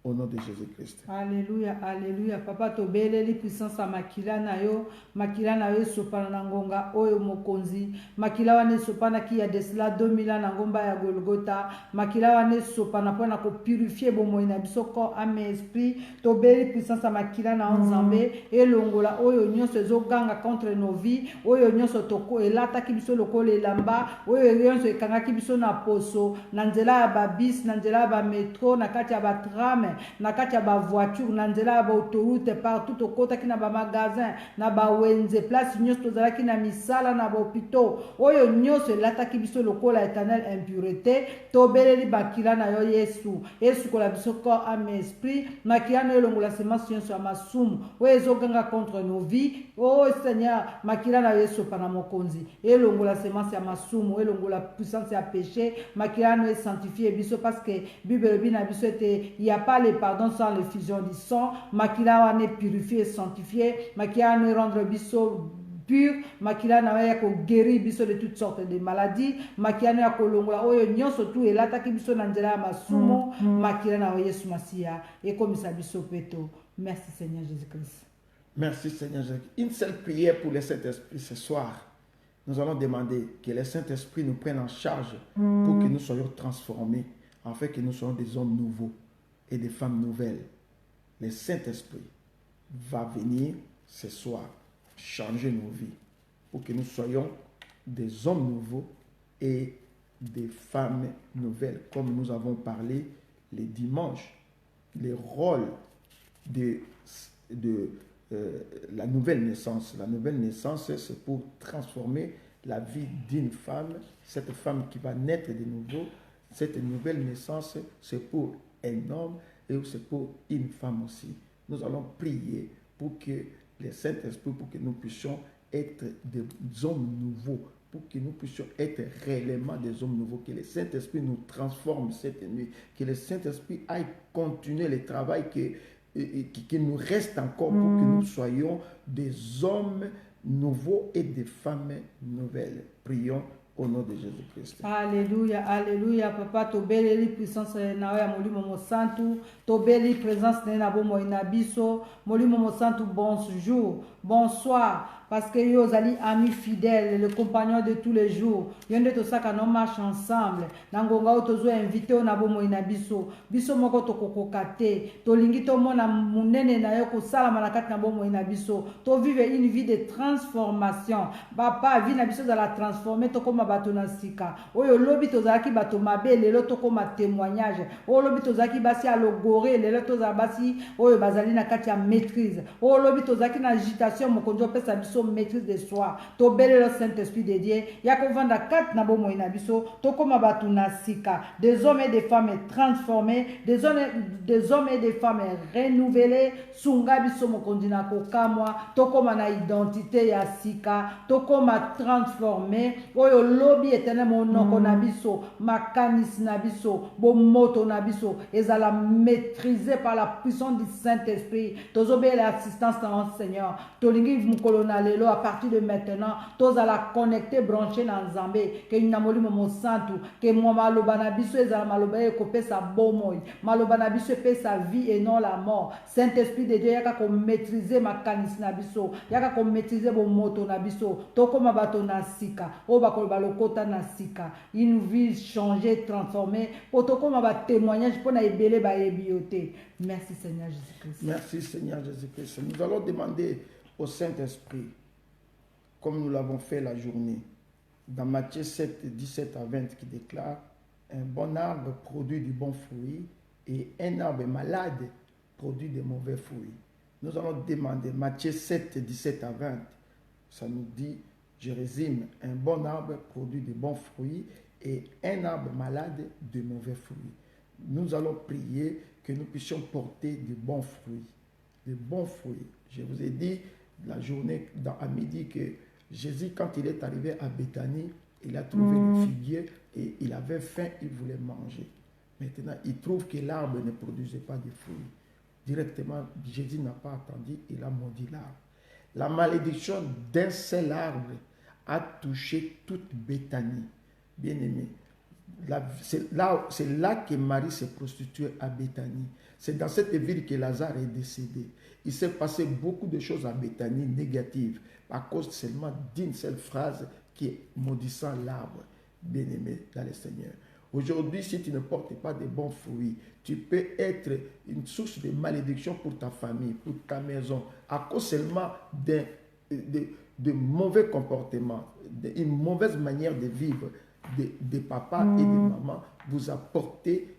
Speaker 1: au nom de Jésus-Christ.
Speaker 2: Alléluia, alléluia. Papa tobeleli puissance à makila na yo sopana na ngonga oyo mokonzi. Makila wane sopana ki ya desla 2000 ans na ngomba ya Golgotha. Makila wane sopana pona ko purifier bomoi na biso corps âme et esprit. Tobeli puissance à makila na nzambe elongola oyo nyonso ezoganga contre nos vies. Oyo nyonso toko elata ki biso lokolo elamba. Oyo nyonso ekanga ki biso na poso, na nzela ya babis, na nzela ya ba metro, na kati ya ba tram. Na kati ya ba voiture na nzela ba autoroute partout okota ki na ba magasin na ba wenze place nyonso tozalaki na misala na ba hôpitaux oyo nyonso elataki biso lokola éternel impureté tobeleli bakila na yo Yesu kola biso corps âme esprit makila na yo longola semence nyonso ya masumu oyo ezoganga contre nos vies oh Seigneur makila na yo Yesu pana mokonzi elongola semence ya masumu elongola puissance ya péché makila na yo sanctifier biso parce que Bible bina biso ete il y a pas le pardon sans l'effusion du sang. Makila wane purifier et sanctifier. Makila wane rendre biso pur. Makila na ko guérir biso de toutes sortes de maladies. Makila na ko longola oyo nyonso tu elataki biso na nzela ya masumu. Makila na Yesu Masia ekomisa biso peto. Merci Seigneur Jésus-Christ.
Speaker 1: Merci Seigneur Jésus-Christ. Une seule prière pour le Saint-Esprit ce soir. Nous allons demander que le Saint-Esprit nous prenne en charge pour que nous soyons transformés, afin que nous soyons des hommes nouveaux et des femmes nouvelles. Le Saint-Esprit va venir ce soir changer nos vies pour que nous soyons des hommes nouveaux et des femmes nouvelles. Comme nous avons parlé les dimanches, les rôles la nouvelle naissance. La nouvelle naissance, c'est pour transformer la vie d'une femme, cette femme qui va naître de nouveau. Cette nouvelle naissance, c'est pour un homme et c'est pour une femme aussi. Nous allons prier pour que le Saint-Esprit, pour que nous puissions être des hommes nouveaux, pour que nous puissions être réellement des hommes nouveaux, que le Saint-Esprit nous transforme cette nuit, que le Saint-Esprit aille continuer le travail qui nous reste encore pour que nous soyons des hommes nouveaux et des femmes nouvelles. Prions au nom de Jésus-Christ.
Speaker 2: Alléluia, alléluia, papa, tobeli puissance na ya molimo mosantu, tobeli présence na bomo inabiso, molimo mosantu bonjour, bonsoir. Parce que yo zali ami fidèle, le compagnon de tous les jours. Yonde to saka no marche ensemble. Nangonga o tozo invité o na bomo ina biso. Biso moko to kokokate. To lingi to mona munene na yo ko sala malakati na bomo ina biso. To vivre une vie de transformation. Papa vie na biso za la transformer to koma bato na sika. Oyo lobi to zaki bato mabe lelo to koma témoignage. Oyo lobi to zaki basi alogore lelo to za basi oyo bazali na kati ya maîtrise. Oyo lobi to zaki na agitation mokonjo pesa biso maîtrise de soi, to belle le Saint-Esprit de Dieu, yako vanda kat na bomo inabiso, to koma batu na sika, des hommes et des femmes transformés, des hommes et des femmes renouvelés, sunga biso mokondi na kokamwa, to koma na identité ya sika, to koma transformé, oyo lobi éternel monoko na biso, makanis na biso, bomoto na biso, ezala maîtrisé par la puissance du Saint-Esprit, tozo belle assistance dans le Seigneur, to lingi mukolona lelo à partir de maintenant tous à la connecter brancher dans Zambé que nous namoli momo santu que moi maloba na biso ezala maloba e kopesa bomoi maloba na biso pesa vie et non la mort. Saint-Esprit de Dieu yaka ko maîtriser makanis na biso yaka ko maîtriser bo moto na biso to koma bato na sika o bakoloba lokota na sika une vie changer transformer pour to koma ba témoignage pour na ebele ba ebioté. Merci Seigneur Jésus-Christ.
Speaker 1: Merci Seigneur Jésus-Christ. Nous allons demander au Saint-Esprit, comme nous l'avons fait la journée, dans Matthieu 7, 17 à 20, qui déclare « Un bon arbre produit du bon fruit et un arbre malade produit de mauvais fruits. » Nous allons demander, Matthieu 7, 17 à 20, ça nous dit, je résume, un bon arbre produit de bons fruits et un arbre malade de mauvais fruits. Nous allons prier que nous puissions porter de bons fruits. De bons fruits. Je vous ai dit la journée à midi que Jésus, quand il est arrivé à Béthanie, il a trouvé le figuier et il avait faim, il voulait manger. Maintenant, il trouve que l'arbre ne produisait pas de fruits. Directement, Jésus n'a pas attendu, il a maudit l'arbre. La malédiction d'un seul arbre a touché toute Béthanie. Bien-aimé, c'est là que Marie s'est prostituée à Béthanie. C'est dans cette ville que Lazare est décédé. Il s'est passé beaucoup de choses à Béthanie négatives à cause seulement d'une seule phrase qui est maudissant l'arbre. Bien-aimé dans le Seigneur. Aujourd'hui, si tu ne portes pas de bons fruits, tu peux être une source de malédiction pour ta famille, pour ta maison, à cause seulement de mauvais comportements, d'une mauvaise manière de vivre de papa et de maman, vous importez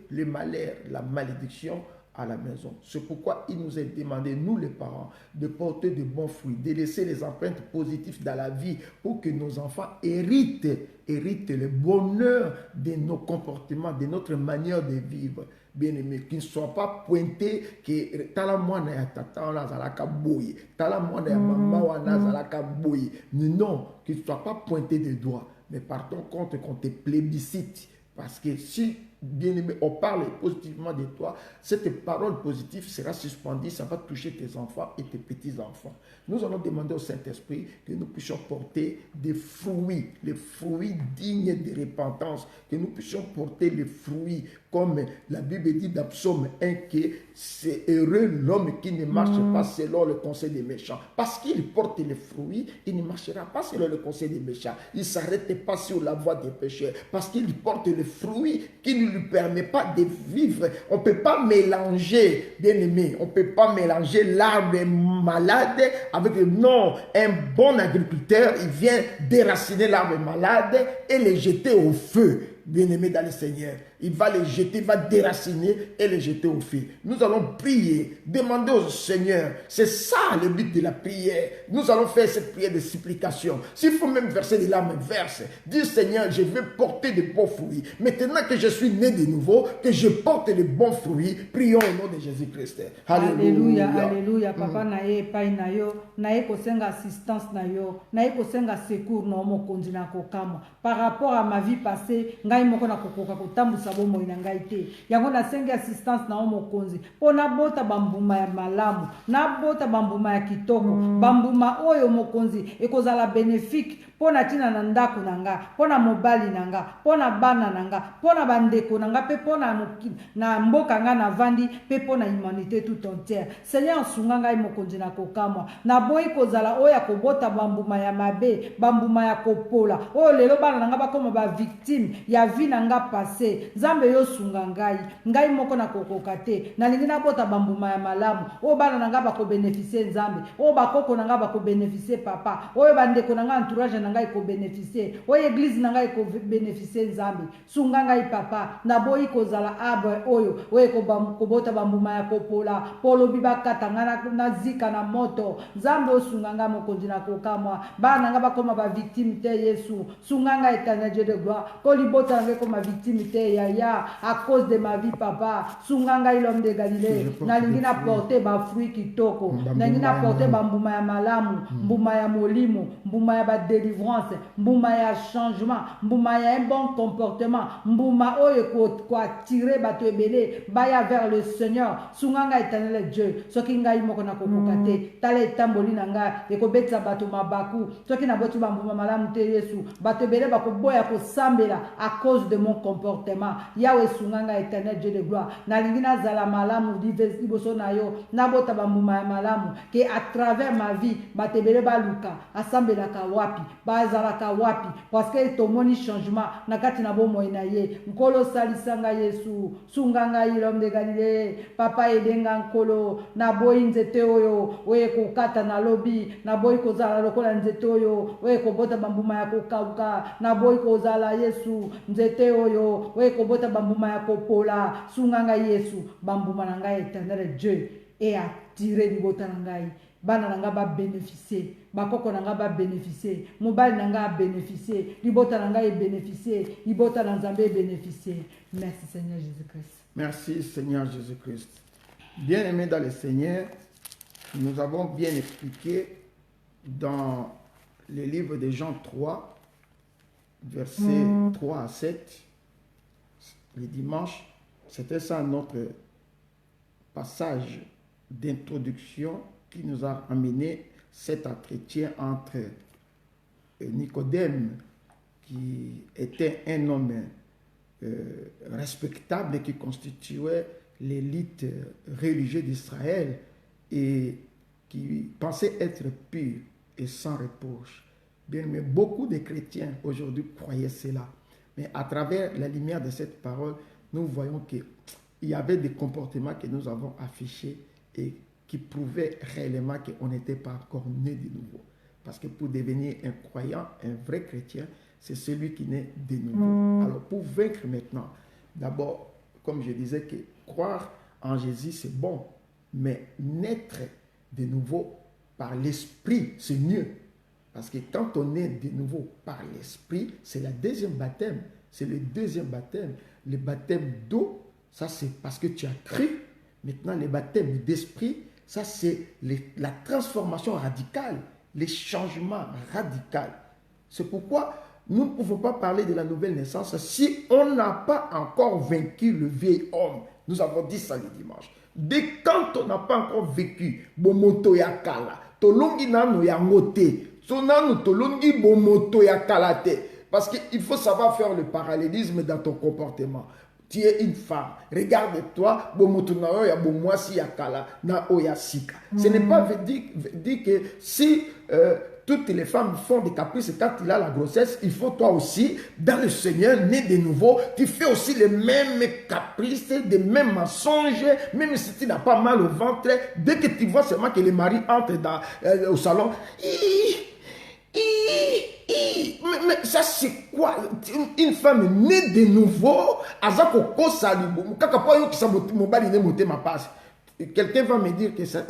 Speaker 1: le malheur, la malédiction à la maison. C'est pourquoi il nous est demandé, nous les parents, de porter de bons fruits, de laisser les empreintes positives dans la vie pour que nos enfants héritent le bonheur de nos comportements, de notre manière de vivre. Bien-aimé, qu'ils ne soient pas pointés que tala mwana ya tata wana zalaka boye, tala mwana ya maman wana zalaka boye. Non, qu'ils ne soient pas pointés de doigts, mais par contre qu'on te plébiscite. Parce que si, bien-aimé, on parle positivement de toi, cette parole positive sera suspendue, ça va toucher tes enfants et tes petits-enfants. Nous allons demander au Saint-Esprit que nous puissions porter des fruits, les fruits dignes de repentance, que nous puissions porter les fruits, comme la Bible dit dans Psaume 1, que c'est heureux l'homme qui ne marche pas selon le conseil des méchants. Parce qu'il porte les fruits, il ne marchera pas selon le conseil des méchants. Il ne s'arrête pas sur la voie des pécheurs. Parce qu'il porte les fruits qui ne lui permet pas de vivre. On ne peut pas mélanger, bien aimé, on ne peut pas mélanger l'arbre malade avec le non. Un bon agriculteur, il vient déraciner l'arbre malade et le jeter au feu. Bien-aimé dans le Seigneur. il va les jeter, il va déraciner et les jeter au feu. Nous allons prier, demander au Seigneur. C'est ça le but de la prière. Nous allons faire cette prière de supplication. S'il faut même verser des larmes, verse. Dis Seigneur, je veux porter de bons fruits. Maintenant que je suis né de nouveau, que je porte les bons fruits, prions au nom de Jésus-Christ.
Speaker 2: Alléluia, alléluia. Papa naye pai na yo, naye kosenga assistance na yo, naye kosenga secours na mo konzi na kokama. Par rapport à ma vie passée, ngai moko na kokoka kotambusa bomoi na ngai te. Yango na senga assistance na mo konzi. Pona bota bambuma ya malamu, na bota bambuma ya kitoko, bambuma oyo mo konzi ekozala bénéfique pona tina na ndako na nga, pona mobali na nga, pona bana na nga, pona bandeko na nga, pe pona na mboka nga na vandi, pe pona humanité tout entière. Seigneur sunga ngai mokonzi na kokamwa, na boyi kozala oya kobota bambuma ya mabe, bambuma ya kopola, oyo lelo bana na nga bakoma ba victime ya vie na nga passé. Nzambe yo sunga ngai moko na kokoka te, na lingi na bota bambuma ya malamu, oyo bana na nga bako bénéficier Nzambe, oyo bakoko na nga bako bénéficier papa, oyo bandeko na nga entourage na ngai ko bénéficier, oyo église na ngai ko bénéficier Nzambe. Sunga ngai papa, na boyi kozala arbre oyo kobota bambuma ya kopola, polo bibakata na zika na moto. Nzambe osunga ngai mokonzi na kokamwa, bana nga bakoma ba victime te Yesu. Sunga ngai éternel Dieu de gloire, kolibota ngai koma victime te ya à cause de ma vie papa. Sunga ngai l'homme de Galilée, na lingi na porter ba fruit kitoko, na lingi na porter bambuma ya malamu, mbuma ya molimo, mbuma ya ba délivrance, mbuma ya changement, mbuma ya un bon comportement, mbuma oyo ko attirer bato ebele baya vers le Seigneur. Sunga ngai éternel Dieu, soki ngai moko na kokoka te, tala etamboli na ngai ekobetisa bato mabaku, soki na boti bambuma malamu te Yesu, bato ebele bakoboya kosambela à cause de mon comportement. Yahweh sunga ngai éternel Dieu de gloire, nalingi nazala malamu liboso na yo, nabota bambuma ya malamu, que à travers ma vie bato ebele baluka asambelaka wapi, bazalaka wapi, parce que tomoni changement na kati na bomoi na ye. Nkolo salisa ngai Yesu, sunga ngai l'homme de Galilée, papa edenga nkolo, na boyi nzete oyo oye kokata na lobi, na boyi kozala lokola nzete oyo oye kobota bambuma ya kokauka, na boyi kozala Yesu nzete oyo oye kobota bambuma ya kopola. Sunga ngai Yesu, bambuma na ngai éternel Dieu, et attirer libota na ngai, bana na nga ba bénéficier, bakoko na nga ba bénéficier, mobali na nga bénéficier, libota na nga bénéficier, libota na Nzambe bénéficier. Merci Seigneur Jésus-Christ.
Speaker 1: Merci Seigneur Jésus-Christ. Bien-aimés dans le Seigneur, nous avons bien expliqué dans le livre de Jean 3, versets 3 à 7, le dimanche. C'était ça notre passage d'introduction qui nous a amené cet entretien entre Nicodème, qui était un homme respectable et qui constituait l'élite religieuse d'Israël et qui pensait être pur et sans reproche. Bien, mais beaucoup de chrétiens aujourd'hui croyaient cela. Mais à travers la lumière de cette parole, nous voyons qu'il y avait des comportements que nous avons affichés et qui prouvaient réellement qu'on n'était pas encore né de nouveau. Parce que pour devenir un croyant, un vrai chrétien, c'est celui qui naît de nouveau. Alors pour vaincre maintenant, d'abord, comme je disais, que croire en Jésus, c'est bon. Mais naître de nouveau par l'Esprit, c'est mieux. Parce que quand on est de nouveau par l'Esprit, c'est la deuxième baptême. C'est le deuxième baptême. Le baptême d'eau, ça c'est parce que tu as cru. Maintenant, le baptême d'esprit, ça c'est la transformation radicale, les changements radicaux. C'est pourquoi nous ne pouvons pas parler de la nouvelle naissance si on n'a pas encore vaincu le vieil homme. Nous avons dit ça le dimanche. Dès quand on n'a pas encore vécu, bomoto ya kala, tolongi nano ya ngote, sonano tolongi bomoto ya kalate. Parce qu'il faut savoir faire le parallélisme dans ton comportement. Tu es une femme, regarde-toi, bomoto na ya bomwasi ya kala, na oya sika. Ce n'est pas dire que si toutes les femmes font des caprices quand il a la grossesse, il faut toi aussi, dans le Seigneur, né de nouveau, tu fais aussi les mêmes caprices, les mêmes mensonges, même si tu n'as pas mal au ventre, dès que tu vois seulement que le mari entre au salon, Mais ça c'est quoi? Une femme née de nouveau, quelqu'un va me dire que ça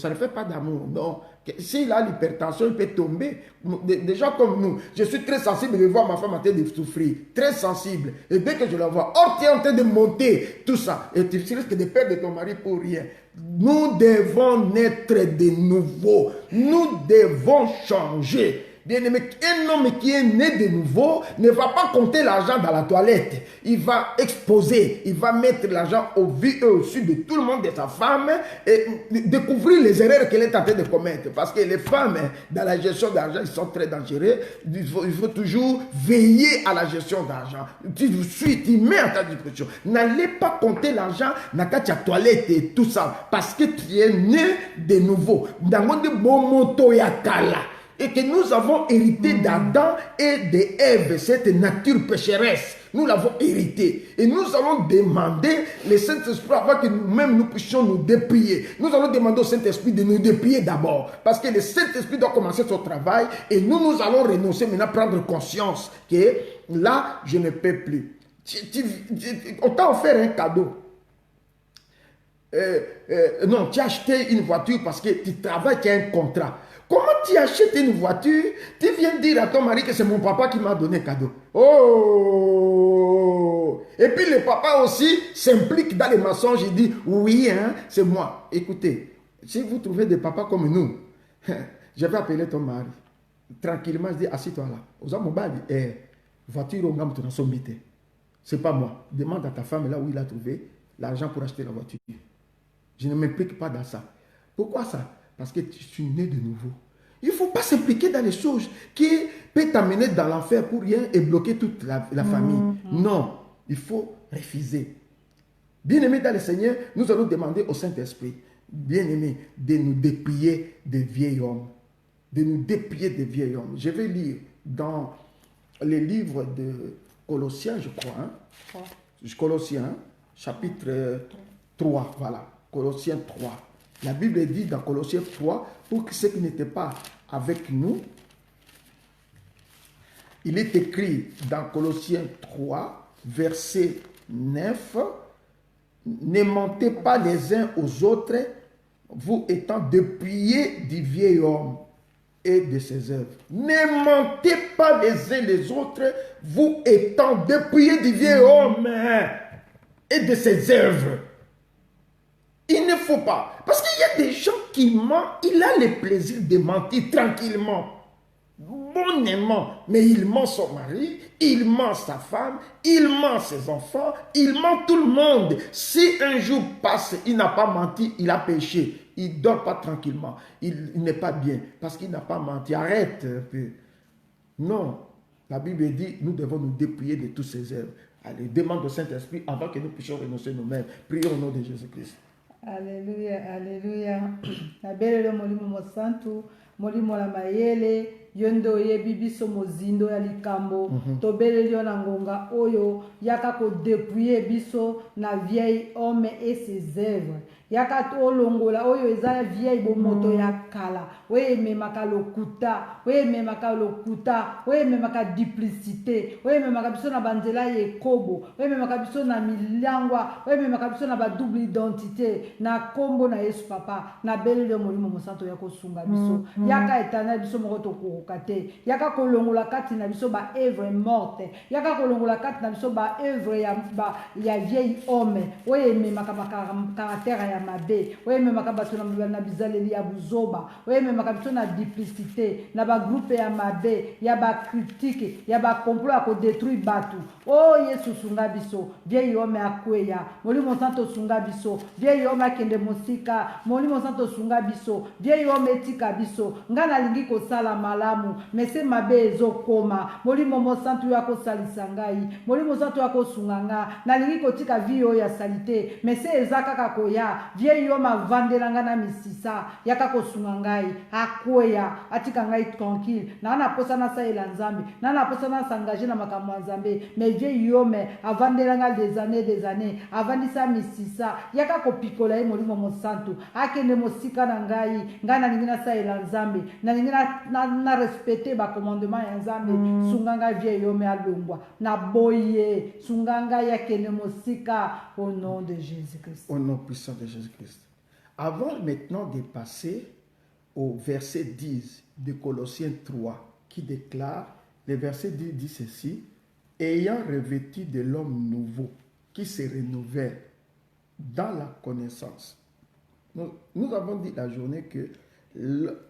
Speaker 1: ne fait pas d'amour. Non. S'il a l'hypertension, il peut tomber. Des gens comme nous, je suis très sensible de voir ma femme en train de souffrir. Très sensible. Et dès que je la vois, oh, tu es en train de monter, tout ça. Et tu risques de perdre ton mari pour rien. Nous devons naître de nouveau. Nous devons changer. Bien-aimé, un homme qui est né de nouveau ne va pas compter l'argent dans la toilette. Il va exposer, il va mettre l'argent au vu et au-dessus de tout le monde, de sa femme, et découvrir les erreurs qu'elle est en train de commettre. Parce que les femmes, dans la gestion d'argent, ils sont très dangereux. Il faut toujours veiller à la gestion d'argent. Tu mets en ta disposition. N'allez pas compter l'argent dans ta toilette et tout ça. Parce que tu es né de nouveau. Dans le bon moto yakala. Et que nous avons hérité d'Adam et d'Ève, cette nature pécheresse. Nous l'avons hérité. Et nous allons demander le Saint-Esprit avant que nous-mêmes nous puissions nous dépouiller. Nous allons demander au Saint-Esprit de nous dépouiller d'abord. Parce que le Saint-Esprit doit commencer son travail. Et nous allons renoncer maintenant, prendre conscience que là, je ne peux plus. On t'a offert un cadeau. Non, tu as acheté une voiture parce que tu travailles, tu as un contrat. Comment tu achètes une voiture? Tu viens dire à ton mari que c'est mon papa qui m'a donné cadeau. Oh! Et puis le papa aussi s'implique dans les mensonges. Il dit, oui, hein, c'est moi. Écoutez, si vous trouvez des papas comme nous, je vais appeler ton mari. Tranquillement, je dis, assis-toi là. Aux hommes, voiture au gamme, tu n'as sommé. C'est pas moi. Demande à ta femme là où il a trouvé l'argent pour acheter la voiture. Je ne m'implique pas dans ça. Pourquoi ça? Parce que tu suis né de nouveau. Il ne faut pas s'impliquer dans les choses qui peuvent t'amener dans l'enfer pour rien et bloquer toute la famille. Non, il faut refuser. Bien-aimés dans le Seigneur, nous allons demander au Saint-Esprit, bien-aimé, de nous dépouiller des vieils hommes. De nous dépouiller des vieils hommes. Je vais lire dans les livres de Colossiens, je crois. Hein? Colossiens, chapitre 3, voilà. Colossiens 3. La Bible dit dans Colossiens 3, pour ceux qui n'étaient pas avec nous, il est écrit dans Colossiens 3, verset 9, ne mentez pas les uns aux autres, vous étant dépouillés du vieil homme et de ses œuvres. Ne mentez pas les uns les autres, vous étant dépouillés du vieil homme et de ses œuvres. Il ne faut pas. Parce qu'il y a des gens qui mentent. Il a le plaisir de mentir tranquillement, bonnement. Mais il ment son mari, il ment sa femme, il ment ses enfants, il ment tout le monde. Si un jour passe, il n'a pas menti, il a péché. Il ne dort pas tranquillement. Il n'est pas bien parce qu'il n'a pas menti. Arrête un peu. Non. La Bible dit, nous devons nous dépouiller de tous ces œuvres. Allez, demande au Saint-Esprit avant que nous puissions renoncer nous-mêmes. Prions au nom de Jésus-Christ.
Speaker 2: Alléluia, alléluia. Nabelele molimo mosantu, molimo la mayele, yondo yebi biso mozindo ya likambo, tobeleli yo na ngonga oyo, yaka ko dépouiller biso na vieil homme et ses œuvres. Yaka to longola oyo eza vieil bomoto ya kala, oye memaka lokuta, oye memaka lokuta, oye memaka duplicité, oye memaka biso na banzela yekobo, oye memaka biso na milangwa, oye memaka biso na ba double identité, na kombo na Yesu papa, na belele molimo mosanto ya kosunga biso, yaka etana biso moko to kokate, yaka kolongola kati na biso ba œuvre morte, yaka kolongola kati na biso ba œuvre ya vieil homme, oye memaka caractère ya mabe, oye memaka bato na bizaleli ya buzoba, oye memaka biso na duplicité, na ba groupe ya mabe, ya ba critique, ya ba complot ya ko détruire batu. Oh Yesu sunga biso, vieil homme akweya, molimo santo sunga biso, vieil homme akende mosika, molimo santo sunga biso, vieil homme etika biso, ngana lingi ko sala malamu, mese mabe ezokoma, molimo mosanto ya ko salisa ngai, molimo santo ya ko sunganga, na lingi ko tika vio ya salite, mese ezaka kakoya, vieil homme avandela ngana misisa, yaka ko sungangai, akweya, atika ngai tranquille, na na posa na sa elanzambe, na posa na s'engager na makambo nzambe, mais vieil homme avandela nga des années, avandisa misisa, yaka ko pikola e molimo mosanto, akende mosika na ngai, ngana lingi na sa elanzambe, na lingi na respecter ba commandement ya nzambe sunganga vie yo me alongwa na boye sunganga ya kene mosika au nom de Jésus-Christ.
Speaker 1: Au nom puissant de Jésus-Christ. Avant maintenant de passer au verset 10 de Colossiens 3 qui déclare, le verset 10 dit ceci: ayant revêtu de l'homme nouveau qui se renouvelle dans la connaissance. Nous avons dit la journée que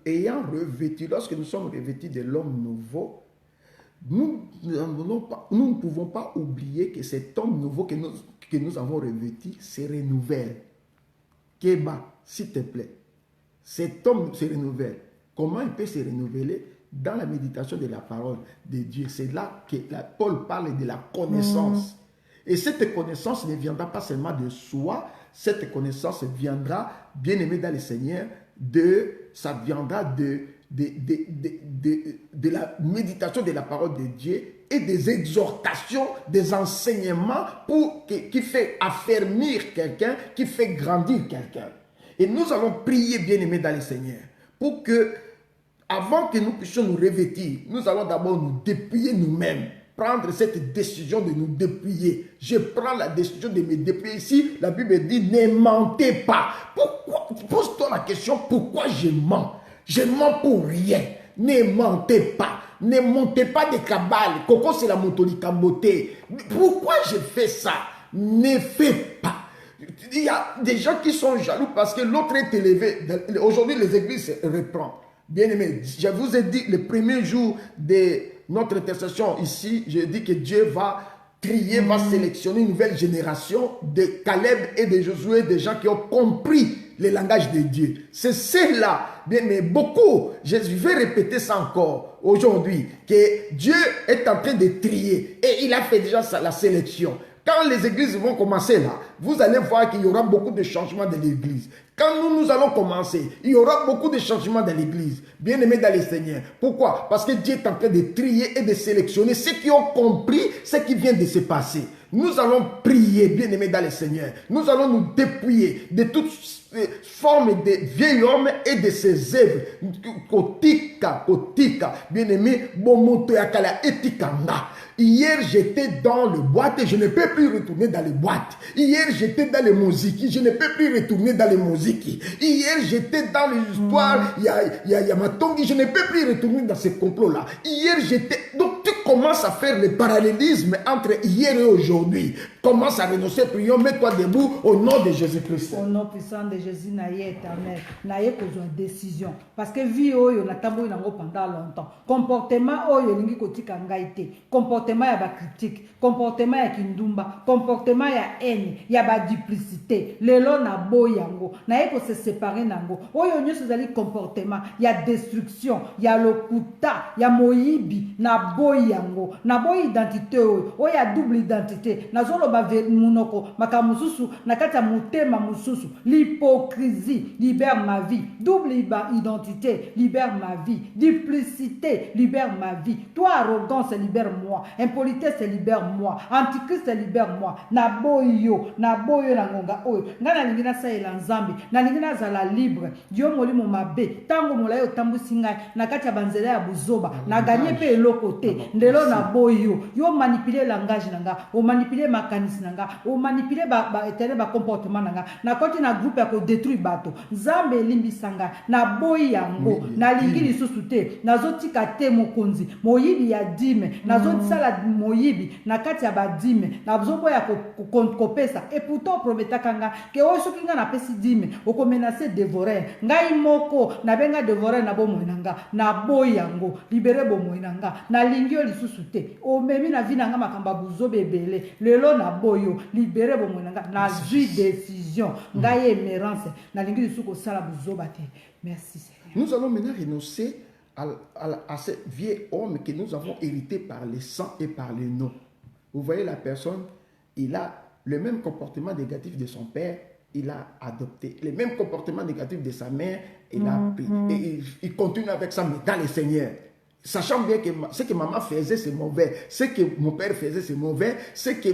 Speaker 1: ayant revêtu, lorsque nous sommes revêtus de l'homme nouveau, nous ne pouvons pas oublier que cet homme nouveau que nous avons revêtu se renouvelle. Kéba, s'il te plaît, cet homme se renouvelle. Comment il peut se renouveler? Dans la méditation de la parole de Dieu. C'est là que Paul parle de la connaissance. Et cette connaissance ne viendra pas seulement de soi, cette connaissance viendra, bien aimé dans le Seigneur, ça viendra de la méditation de la parole de Dieu et des exhortations, des enseignements qui fait affermir quelqu'un, qui fait grandir quelqu'un. Et nous allons prier, bien aimé dans le Seigneur, pour que, avant que nous puissions nous revêtir, nous allons d'abord nous dépouiller nous-mêmes. Prendre cette décision de nous dépouiller. Je prends la décision de me dépouiller. Ici, la Bible dit, ne mentez pas. Pourquoi? Pose-toi la question, pourquoi je mens? Je mens pour rien. Ne mentez pas. Ne montez pas des cabales. Coco, c'est la motolicamboté. Pourquoi je fais ça? Ne fais pas. Il y a des gens qui sont jaloux parce que l'autre est élevé. Aujourd'hui, les églises se reprennent. Bien aimé, je vous ai dit le premier jour de notre intercession ici, je dis que Dieu va trier, va sélectionner une nouvelle génération de Caleb et de Josué, des gens qui ont compris le langage de Dieu. C'est cela, bien, mais beaucoup, je vais répéter ça encore aujourd'hui, que Dieu est en train de trier et il a fait déjà la sélection. Quand les églises vont commencer là, vous allez voir qu'il y aura beaucoup de changements dans l'église. Quand nous allons commencer, il y aura beaucoup de changements dans l'église. Bien aimé dans le Seigneur. Pourquoi? Parce que Dieu est en train de trier et de sélectionner ceux qui ont compris ce qui vient de se passer. Nous allons prier, bien aimé dans le Seigneur. Nous allons nous dépouiller de toutes formes de vieil homme et de ses œuvres. Kotika, bien aimé, bomoto yakala etikanga. Hier, j'étais dans le boîte et je ne peux plus retourner dans les boîtes. Hier, j'étais dans les musiques, je ne peux plus retourner dans les musiques. Hier, j'étais dans les histoires, il y a Matongi, je ne peux plus retourner dans ces complots-là. Hier, j'étais... Donc, tu commences à faire le parallélisme entre hier et aujourd'hui. Commence à renoncer, prions, mets-toi debout au nom de Jésus-Christ.
Speaker 2: Au nom puissant de Jésus, naïe éternel, naïe que une décision. Parce que vie, on a tabou pendant longtemps. Comportement, on a kotika ngaité. Comportement, il y a critique. Comportement, il y a kindumba. Comportement, il y a haine. Il y a duplicité. Lelo na boyango. Naïe que se séparer nango. On a un comportement. Il y a destruction. Il y a le kuta. Il y a moyibi. Na boyango. Na boy identité. On a double identité. Na zolo munoko makamususu nakata mutema mususu l'hypocrisie libère ma vie, double identité libère ma vie, duplicité libère ma vie, toi arrogance libère moi, impolitesse libère moi, antichrist libère moi, naboyo na ngonga oyo ngana lingina saela nzambi na lingina zala libre dio molimo mabe tango molayo tambusi ngai nakati ya banzela ya buzoba na gagner pe eloko te ndelo naboyo yo manipuler langage nanga o manipuler makanisi nanga o manipuler ba comportement nanga na koti na groupe ya ko détruire bato nzambe limbisanga na boyi yango na lingi lisusu te nazotika te mokonzi moyibi ya dime nazosala moyibi na kati ya badime nazoboya ya kopesa et pourtant prometaka nga ke o soki nga na pesi dime o ko menacer dévorer ngai moko na benga dévorer na bomo nanga na boyi yango libérer bomo nanga na lingi yo lisusu te o memi na vi nanga makamba buzobe belé lelo na boyo libérer bomo nanga na vie décision ngai émérance na lingi lisusu ko sala buzoba te. Merci Seigneur.
Speaker 1: Nous allons maintenant renoncer à ce vieux homme que nous avons hérité par le sang et par le nom. Vous voyez la personne, il a le même comportement négatif de son père, il a adopté. Le même comportement négatif de sa mère, il a pris. Et il continue avec ça, mais dans le Seigneur. Sachant bien que ce que maman faisait, c'est mauvais. Ce que mon père faisait, c'est mauvais. Ce que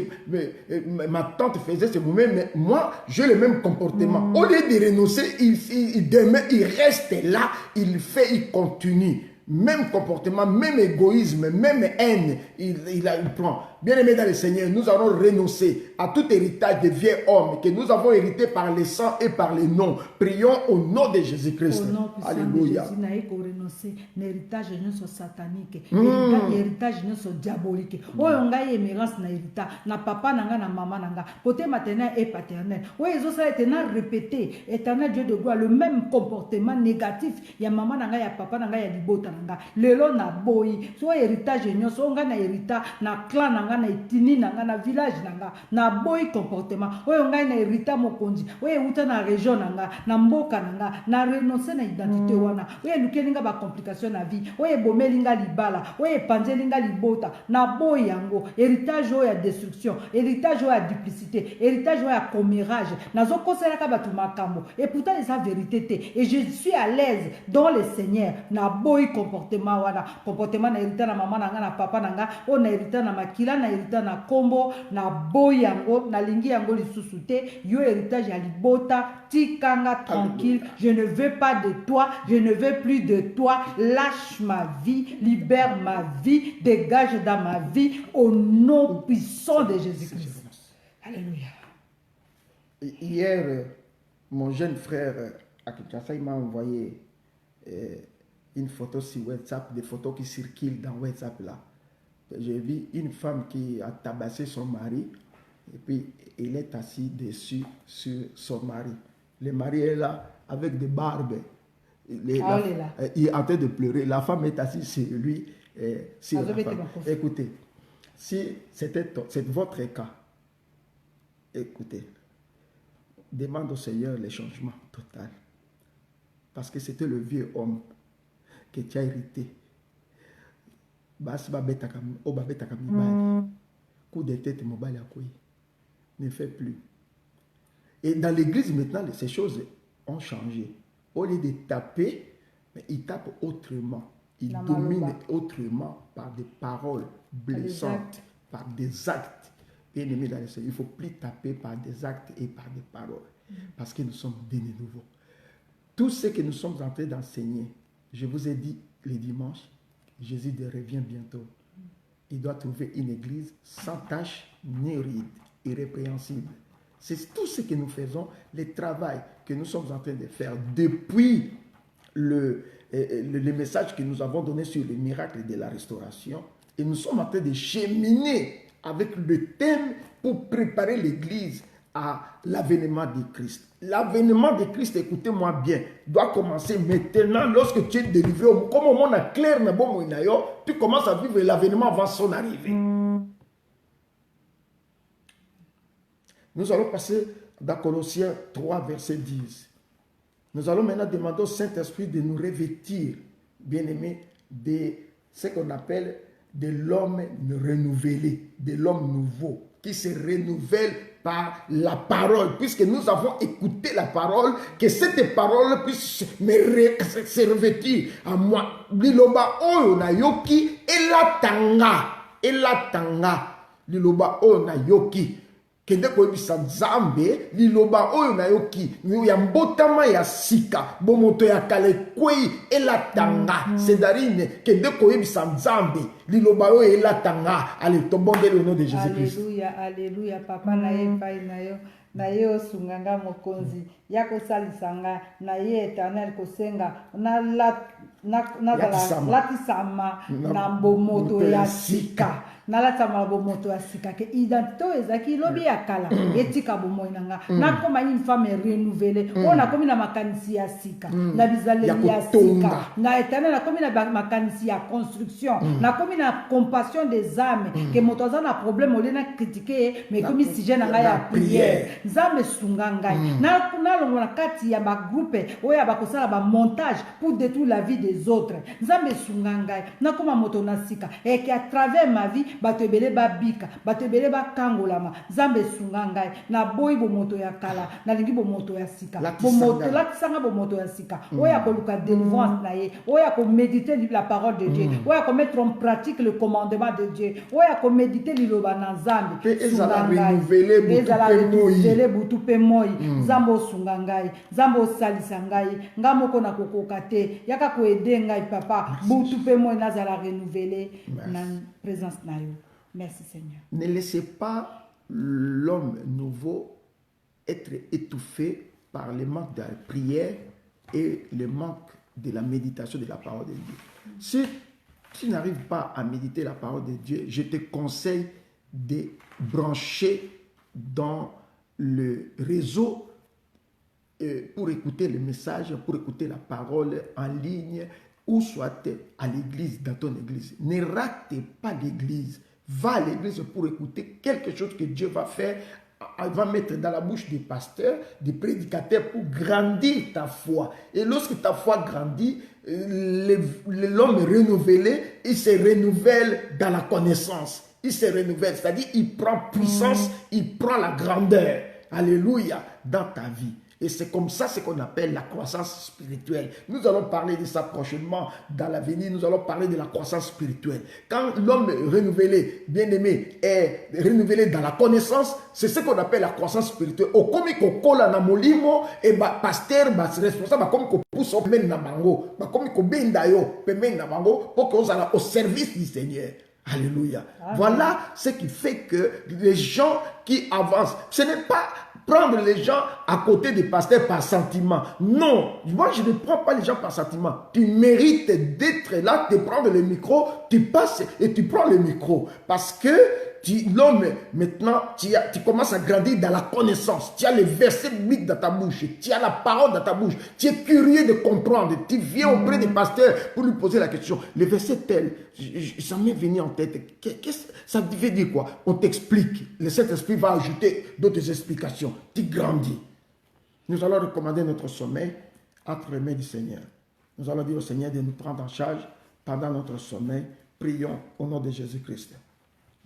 Speaker 1: ma tante faisait, c'est mauvais. Mais moi, j'ai le même comportement. Au lieu de renoncer, il reste là, il fait, il continue. même comportement, même égoïsme, même haine, il prend. Bien-aimés dans le Seigneur, nous allons renoncer à tout héritage de vieux hommes que nous avons hérité par les sangs et par les noms. Prions au nom de Jésus-Christ.
Speaker 2: Au nom puissant
Speaker 1: Alléluia.
Speaker 2: de Jésus, naïe ko renoncer l'héritage nyonso satanique, héritage nyonso diabolique. Oyo ngai émérance na héritage, na papa nanga na maman nanga, côté maternel et paternel. Oyo ezosala éternel répété, éternel Dieu de gloire, le même comportement négatif. Ya maman nanga, ya papa nanga, ya libota nanga. Lelo na boyi, so héritage nyonso nga na héritage, na clan nanga, na etini nanga, na village nanga, na boyi comportement. Oyo ngai na héritage mokonzi, oyo uta na région nanga, na mboka nanga, na renoncer na identité wana. Oyo lukelinga ba complication na vie, oyo bomelinga libala, oyo panzelinga libota, na boyi yango, héritage oyo ya destruction, héritage oyo ya duplicité, héritage oyo ya commérage. Nazo koselaka batu makambo. Et pourtant c'est la vérité. Et je suis à l'aise dans le Seigneur. Na boyi comportement wana, comportement na héritage na maman nanga, na papa nanga, o na héritage na makila, na héritage na kombo, na boyi yango, na lingi yango lisusu te, yo héritage ya libota, tikanga tranquille, je ne veux pas de toi, je ne veux plus de toi, lâche ma vie, libère ma vie, dégage dans ma vie, au nom puissant de Jésus-Christ. Alléluia.
Speaker 1: Hier, mon jeune frère à Kinshasa, il m'a envoyé une photo sur WhatsApp, des photos qui circulent dans WhatsApp là. J'ai vu une femme qui a tabassé son mari et puis il est assis dessus sur son mari. Le mari est là avec des barbes. Il est en train de pleurer. La femme est assise sur lui. Sur la femme. Écoutez, si c'est votre cas, écoutez, demande au Seigneur le changement total. Parce que c'était le vieux homme que tu as hérité. Coup de tête, ne fait plus. Et dans l'église maintenant, ces choses ont changé. Au lieu de taper, mais ils tapent autrement. Ils dominent autrement par des paroles blessantes, par des actes. Bien-aimés dans le Seigneur, il ne faut plus taper par des actes et par des paroles. Parce que nous sommes des nouveaux. Tout ce que nous sommes en train d'enseigner, je vous ai dit les dimanches, Jésus revient bientôt. Il doit trouver une église sans tache ni ride, irrépréhensible. C'est tout ce que nous faisons, le travail que nous sommes en train de faire depuis le message que nous avons donné sur les miracles de la restauration. Et nous sommes en train de cheminer avec le thème pour préparer l'église à l'avènement de Christ. L'avènement de Christ, écoutez-moi bien, doit commencer maintenant lorsque tu es délivré. Comme au monde clair, tu commences à vivre l'avènement avant son arrivée. Nous allons passer dans Colossiens 3, verset 10. Nous allons maintenant demander au Saint-Esprit de nous revêtir, bien-aimés, de ce qu'on appelle de l'homme renouvelé, de l'homme nouveau, qui se renouvelle par la parole, puisque nous avons écouté la parole, que cette parole puisse se revêtir à moi. Liloba oyo na yoki elatanga, liloba oyo na yoki. Kende koyebisa Nzambe liloba oyo na yoki ya mbotama ya sika bomoto ya kale kwei elatanga sedarine kende koyebisa Nzambe liloba oyo elatanga. Allez, tobondeli au nom de Jésus-Christ.
Speaker 2: Alléluia, alléluia, papa na ye pai na yo. Na ye osunganga mokonzi ya kosalisanga na ye éternel kosenga latisama na bomoto ya sika nalatama bomoto ya sika ke identité ezaki lobi ya kala etika bomoi nanga nakoma une femme renouvelée ona komi na makanisi ya sika na bizaleli ya sika na éternel nakomi na makanisi ya construction nakomi na compassion des âmes ke moto aza na problème olena critiquer mais komi sujet nanga ya prière Nzambe sunga ngai na longo na kati ya ba groupe oya ba kosala ba montage pour détruire la vie des autres. Nzambe sunga ngai na koma moto na sika et que à travers ma vie bato ebele babika, bato ebele bakangolama, nzambe esunga ngai, na boyi bomoto ya kala, nalingi bomoto ya sika, bomoto latisanga bomoto ya sika, oya koluka délivrance na ye, oya ko méditer la parole de Dieu, oya ko mettre en pratique le commandement de Dieu, oya ko méditer liloba na nzambe,
Speaker 1: ezala renouveler
Speaker 2: butu pe moi, nzambe osunga ngai, nzambe osalisa ngai, nga moko na kokoka te, yaka ko aider ngai papa, butu pe moi nazala renouveler na présence na yo. Merci Seigneur.
Speaker 1: Ne laissez pas l'homme nouveau être étouffé par le manque de la prière et le manque de la méditation de la parole de Dieu. Si tu n'arrives pas à méditer la parole de Dieu, je te conseille de brancher dans le réseau pour écouter le message, pour écouter la parole en ligne, ou soit à l'église, dans ton église. Ne rate pas l'église. Va à l'église pour écouter quelque chose que Dieu va faire, va mettre dans la bouche des pasteurs, des prédicateurs pour grandir ta foi. Et lorsque ta foi grandit, l'homme renouvelé, il se renouvelle dans la connaissance. Il se renouvelle, c'est-à-dire il prend puissance, il prend la grandeur. Alléluia, dans ta vie. Et c'est comme ça ce qu'on appelle la croissance spirituelle. Nous allons parler de ça prochainement dans l'avenir. Nous allons parler de la croissance spirituelle. Quand l'homme renouvelé, bien-aimé, est renouvelé dans la connaissance, c'est ce qu'on appelle la croissance spirituelle. Au comme qu'on colle na molimo et pasteur, responsable, comme qu'on pousse au men na bango, comme qu'on benda yo, men na bango, pour qu'on soit au service du Seigneur. Alléluia. Voilà ce qui fait que les gens qui avancent, ce n'est pas prendre les gens à côté des pasteurs par sentiment. Non, moi je ne prends pas les gens par sentiment. Tu mérites d'être là, de prendre le micro, tu passes et tu prends le micro. Parce que l'homme, maintenant, tu commences à grandir dans la connaissance. Tu as les versets bibliques dans ta bouche. Tu as la parole dans ta bouche. Tu es curieux de comprendre. Tu viens auprès des pasteurs pour lui poser la question. Le verset tel, ça m'est venu en tête. Ça veut dire quoi? On t'explique. Le Saint-Esprit va ajouter d'autres explications. Tu grandis. Nous allons recommander notre sommeil entre les mains du Seigneur. Nous allons dire au Seigneur de nous prendre en charge pendant notre sommeil. Prions au nom de Jésus-Christ.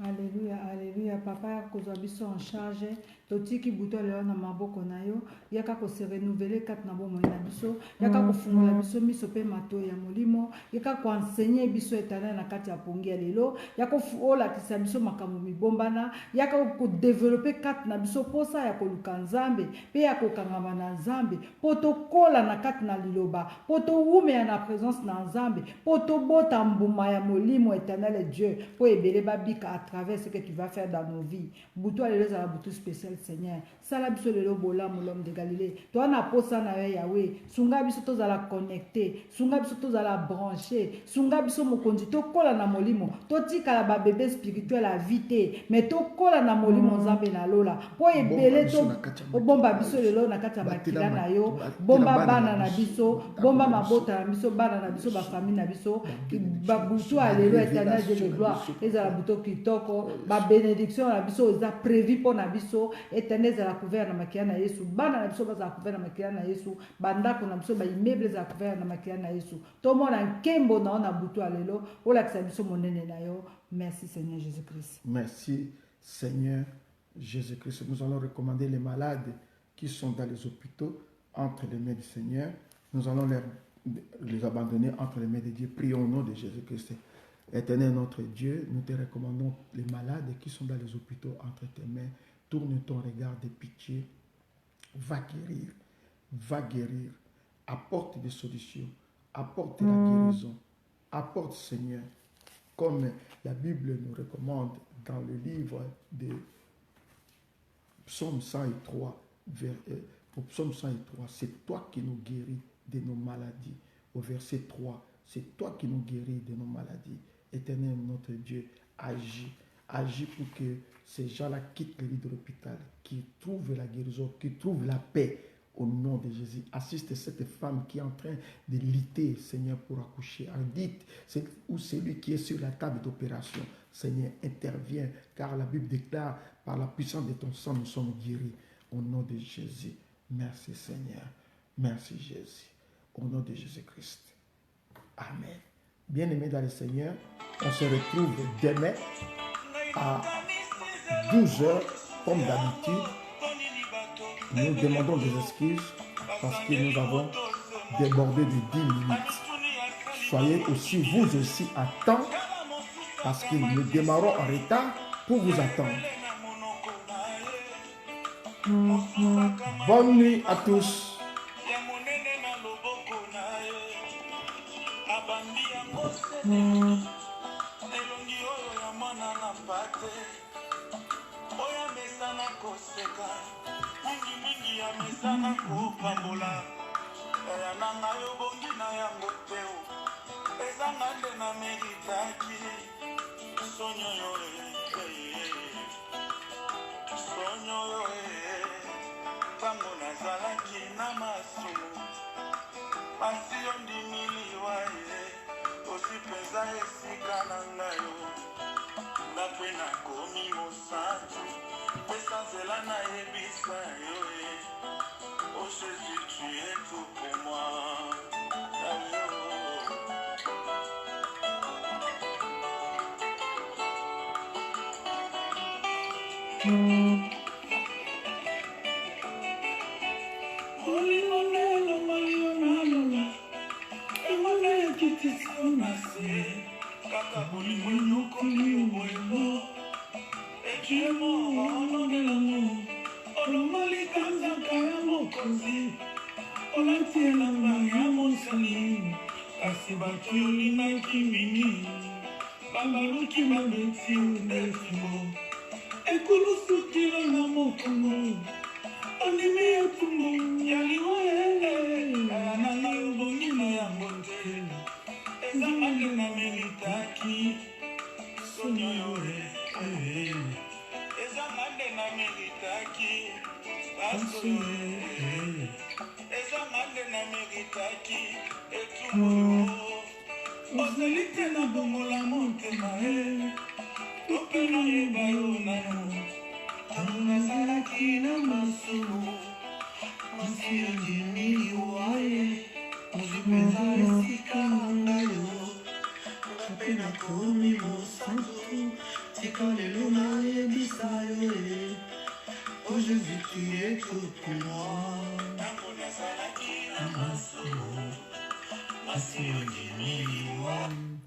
Speaker 2: Alléluia, alléluia. Papa, kozwa biso en charge. Totiki buto leo na maboko na yo. Yaka ko se renouveler kat na bomoi na biso. Yaka ko fungola biso miso pe mato ya molimo. Yaka ko enseigner biso etana na kati ya pongi ya lelo. Yaka ko ola kisa biso makambo mibombana. Yaka ko développer kat na biso posa ya ko luka nzambe. Pe ya ko kangama na nzambe. Poto kola na kat na liloba. Poto wume ya na présence na nzambe. Poto bota mbuma ya molimo éternel Dieu. Po ebele babika à travers ce que tu vas faire dans nos vies. Boutou alelo za boutou spécial Seigneur. Sala biso lelo bola l'homme de Galilée. Toi na posa na Yahweh. Sunga biso to za la connecter. Sunga biso to za la brancher. Sunga biso mokonzi to kola na molimo. To tika la ba bébé spirituel à vite. Mais to kola na molimo nzambe na lola. Po ebele to bomba biso lelo na kati ya makila na yo. Bomba bana na biso. Bomba mabota na biso bana na biso ba famille na biso. Ba boutou alelo éternel de gloire. Ezala boutou kitoko. Ba bénédiction na biso eza prévu pour na biso. Éternel za la couvert na makia na Yesu. Bana na biso ba za couvert na makia na Yesu. Bandako na biso ba immeuble za couvert na makia na Yesu. Tomo na nkembo na butu alelo. Ola kisa biso monene na yo. Merci Seigneur Jésus-Christ.
Speaker 1: Merci Seigneur Jésus-Christ. Nous allons recommander les malades qui sont dans les hôpitaux entre les mains du Seigneur. Nous allons les abandonner entre les mains de Dieu. Prions au nom de Jésus-Christ. Éternel notre Dieu, nous te recommandons les malades qui sont dans les hôpitaux entre tes mains. Tourne ton regard de pitié. Va guérir. Apporte des solutions. Apporte la guérison. Apporte, Seigneur, comme la Bible nous recommande dans le livre de Psaume 103, au Psaume 103, c'est toi qui nous guéris de nos maladies. Au verset 3, c'est toi qui nous guéris de nos maladies. Éternel, notre Dieu, agis. Agis pour que ces gens-là quittent le lit de l'hôpital, qu'ils trouvent la guérison, qu'ils trouvent la paix au nom de Jésus. Assiste cette femme qui est en train de lutter, Seigneur, pour accoucher. Dites, ou celui qui est sur la table d'opération. Seigneur, interviens, car la Bible déclare, par la puissance de ton sang, nous sommes guéris. Au nom de Jésus. Merci, Seigneur. Merci, Jésus. Au nom de Jésus-Christ. Amen. Bien-aimés dans le Seigneur, on se retrouve demain à 12 heures, comme d'habitude. Nous demandons des excuses parce que nous avons débordé de 10 minutes. Soyez aussi, vous aussi, à temps parce que nous démarrons en retard pour vous attendre. Bonne nuit à tous.
Speaker 3: Tango nazalaki na masumu pasi yo ndimiliwa ye osi mpenza esika na ngai yo ndakwe nakomi mosantu pesa nzela nayebisa yo ye o Jésus tu es tout pour moi Kaka bolingo nyokoli oboyebo eki emo onongelamo olomali kanzaka ya mokonzi olati elamba ya mosali kasi bato yolingaki mingi babaluki babeti ndefingo ekulusukila na mokongo ondimi etumbu ya liwaele ayananga yobongino yango te ezangande na melitaki sonyoyore ezangande na melitaki basoye ezangande na melitaki etuyo ozali te na bongola motema topena yeba yo nano tango nazalaki na masumu masi ondimiliwaye ozipeza esika ngayo ngape nakomi mosantu tika lelo nayebisa yo o Jésus tu es tout pour moi tango nazalaki na masumu masi ondimiliwaye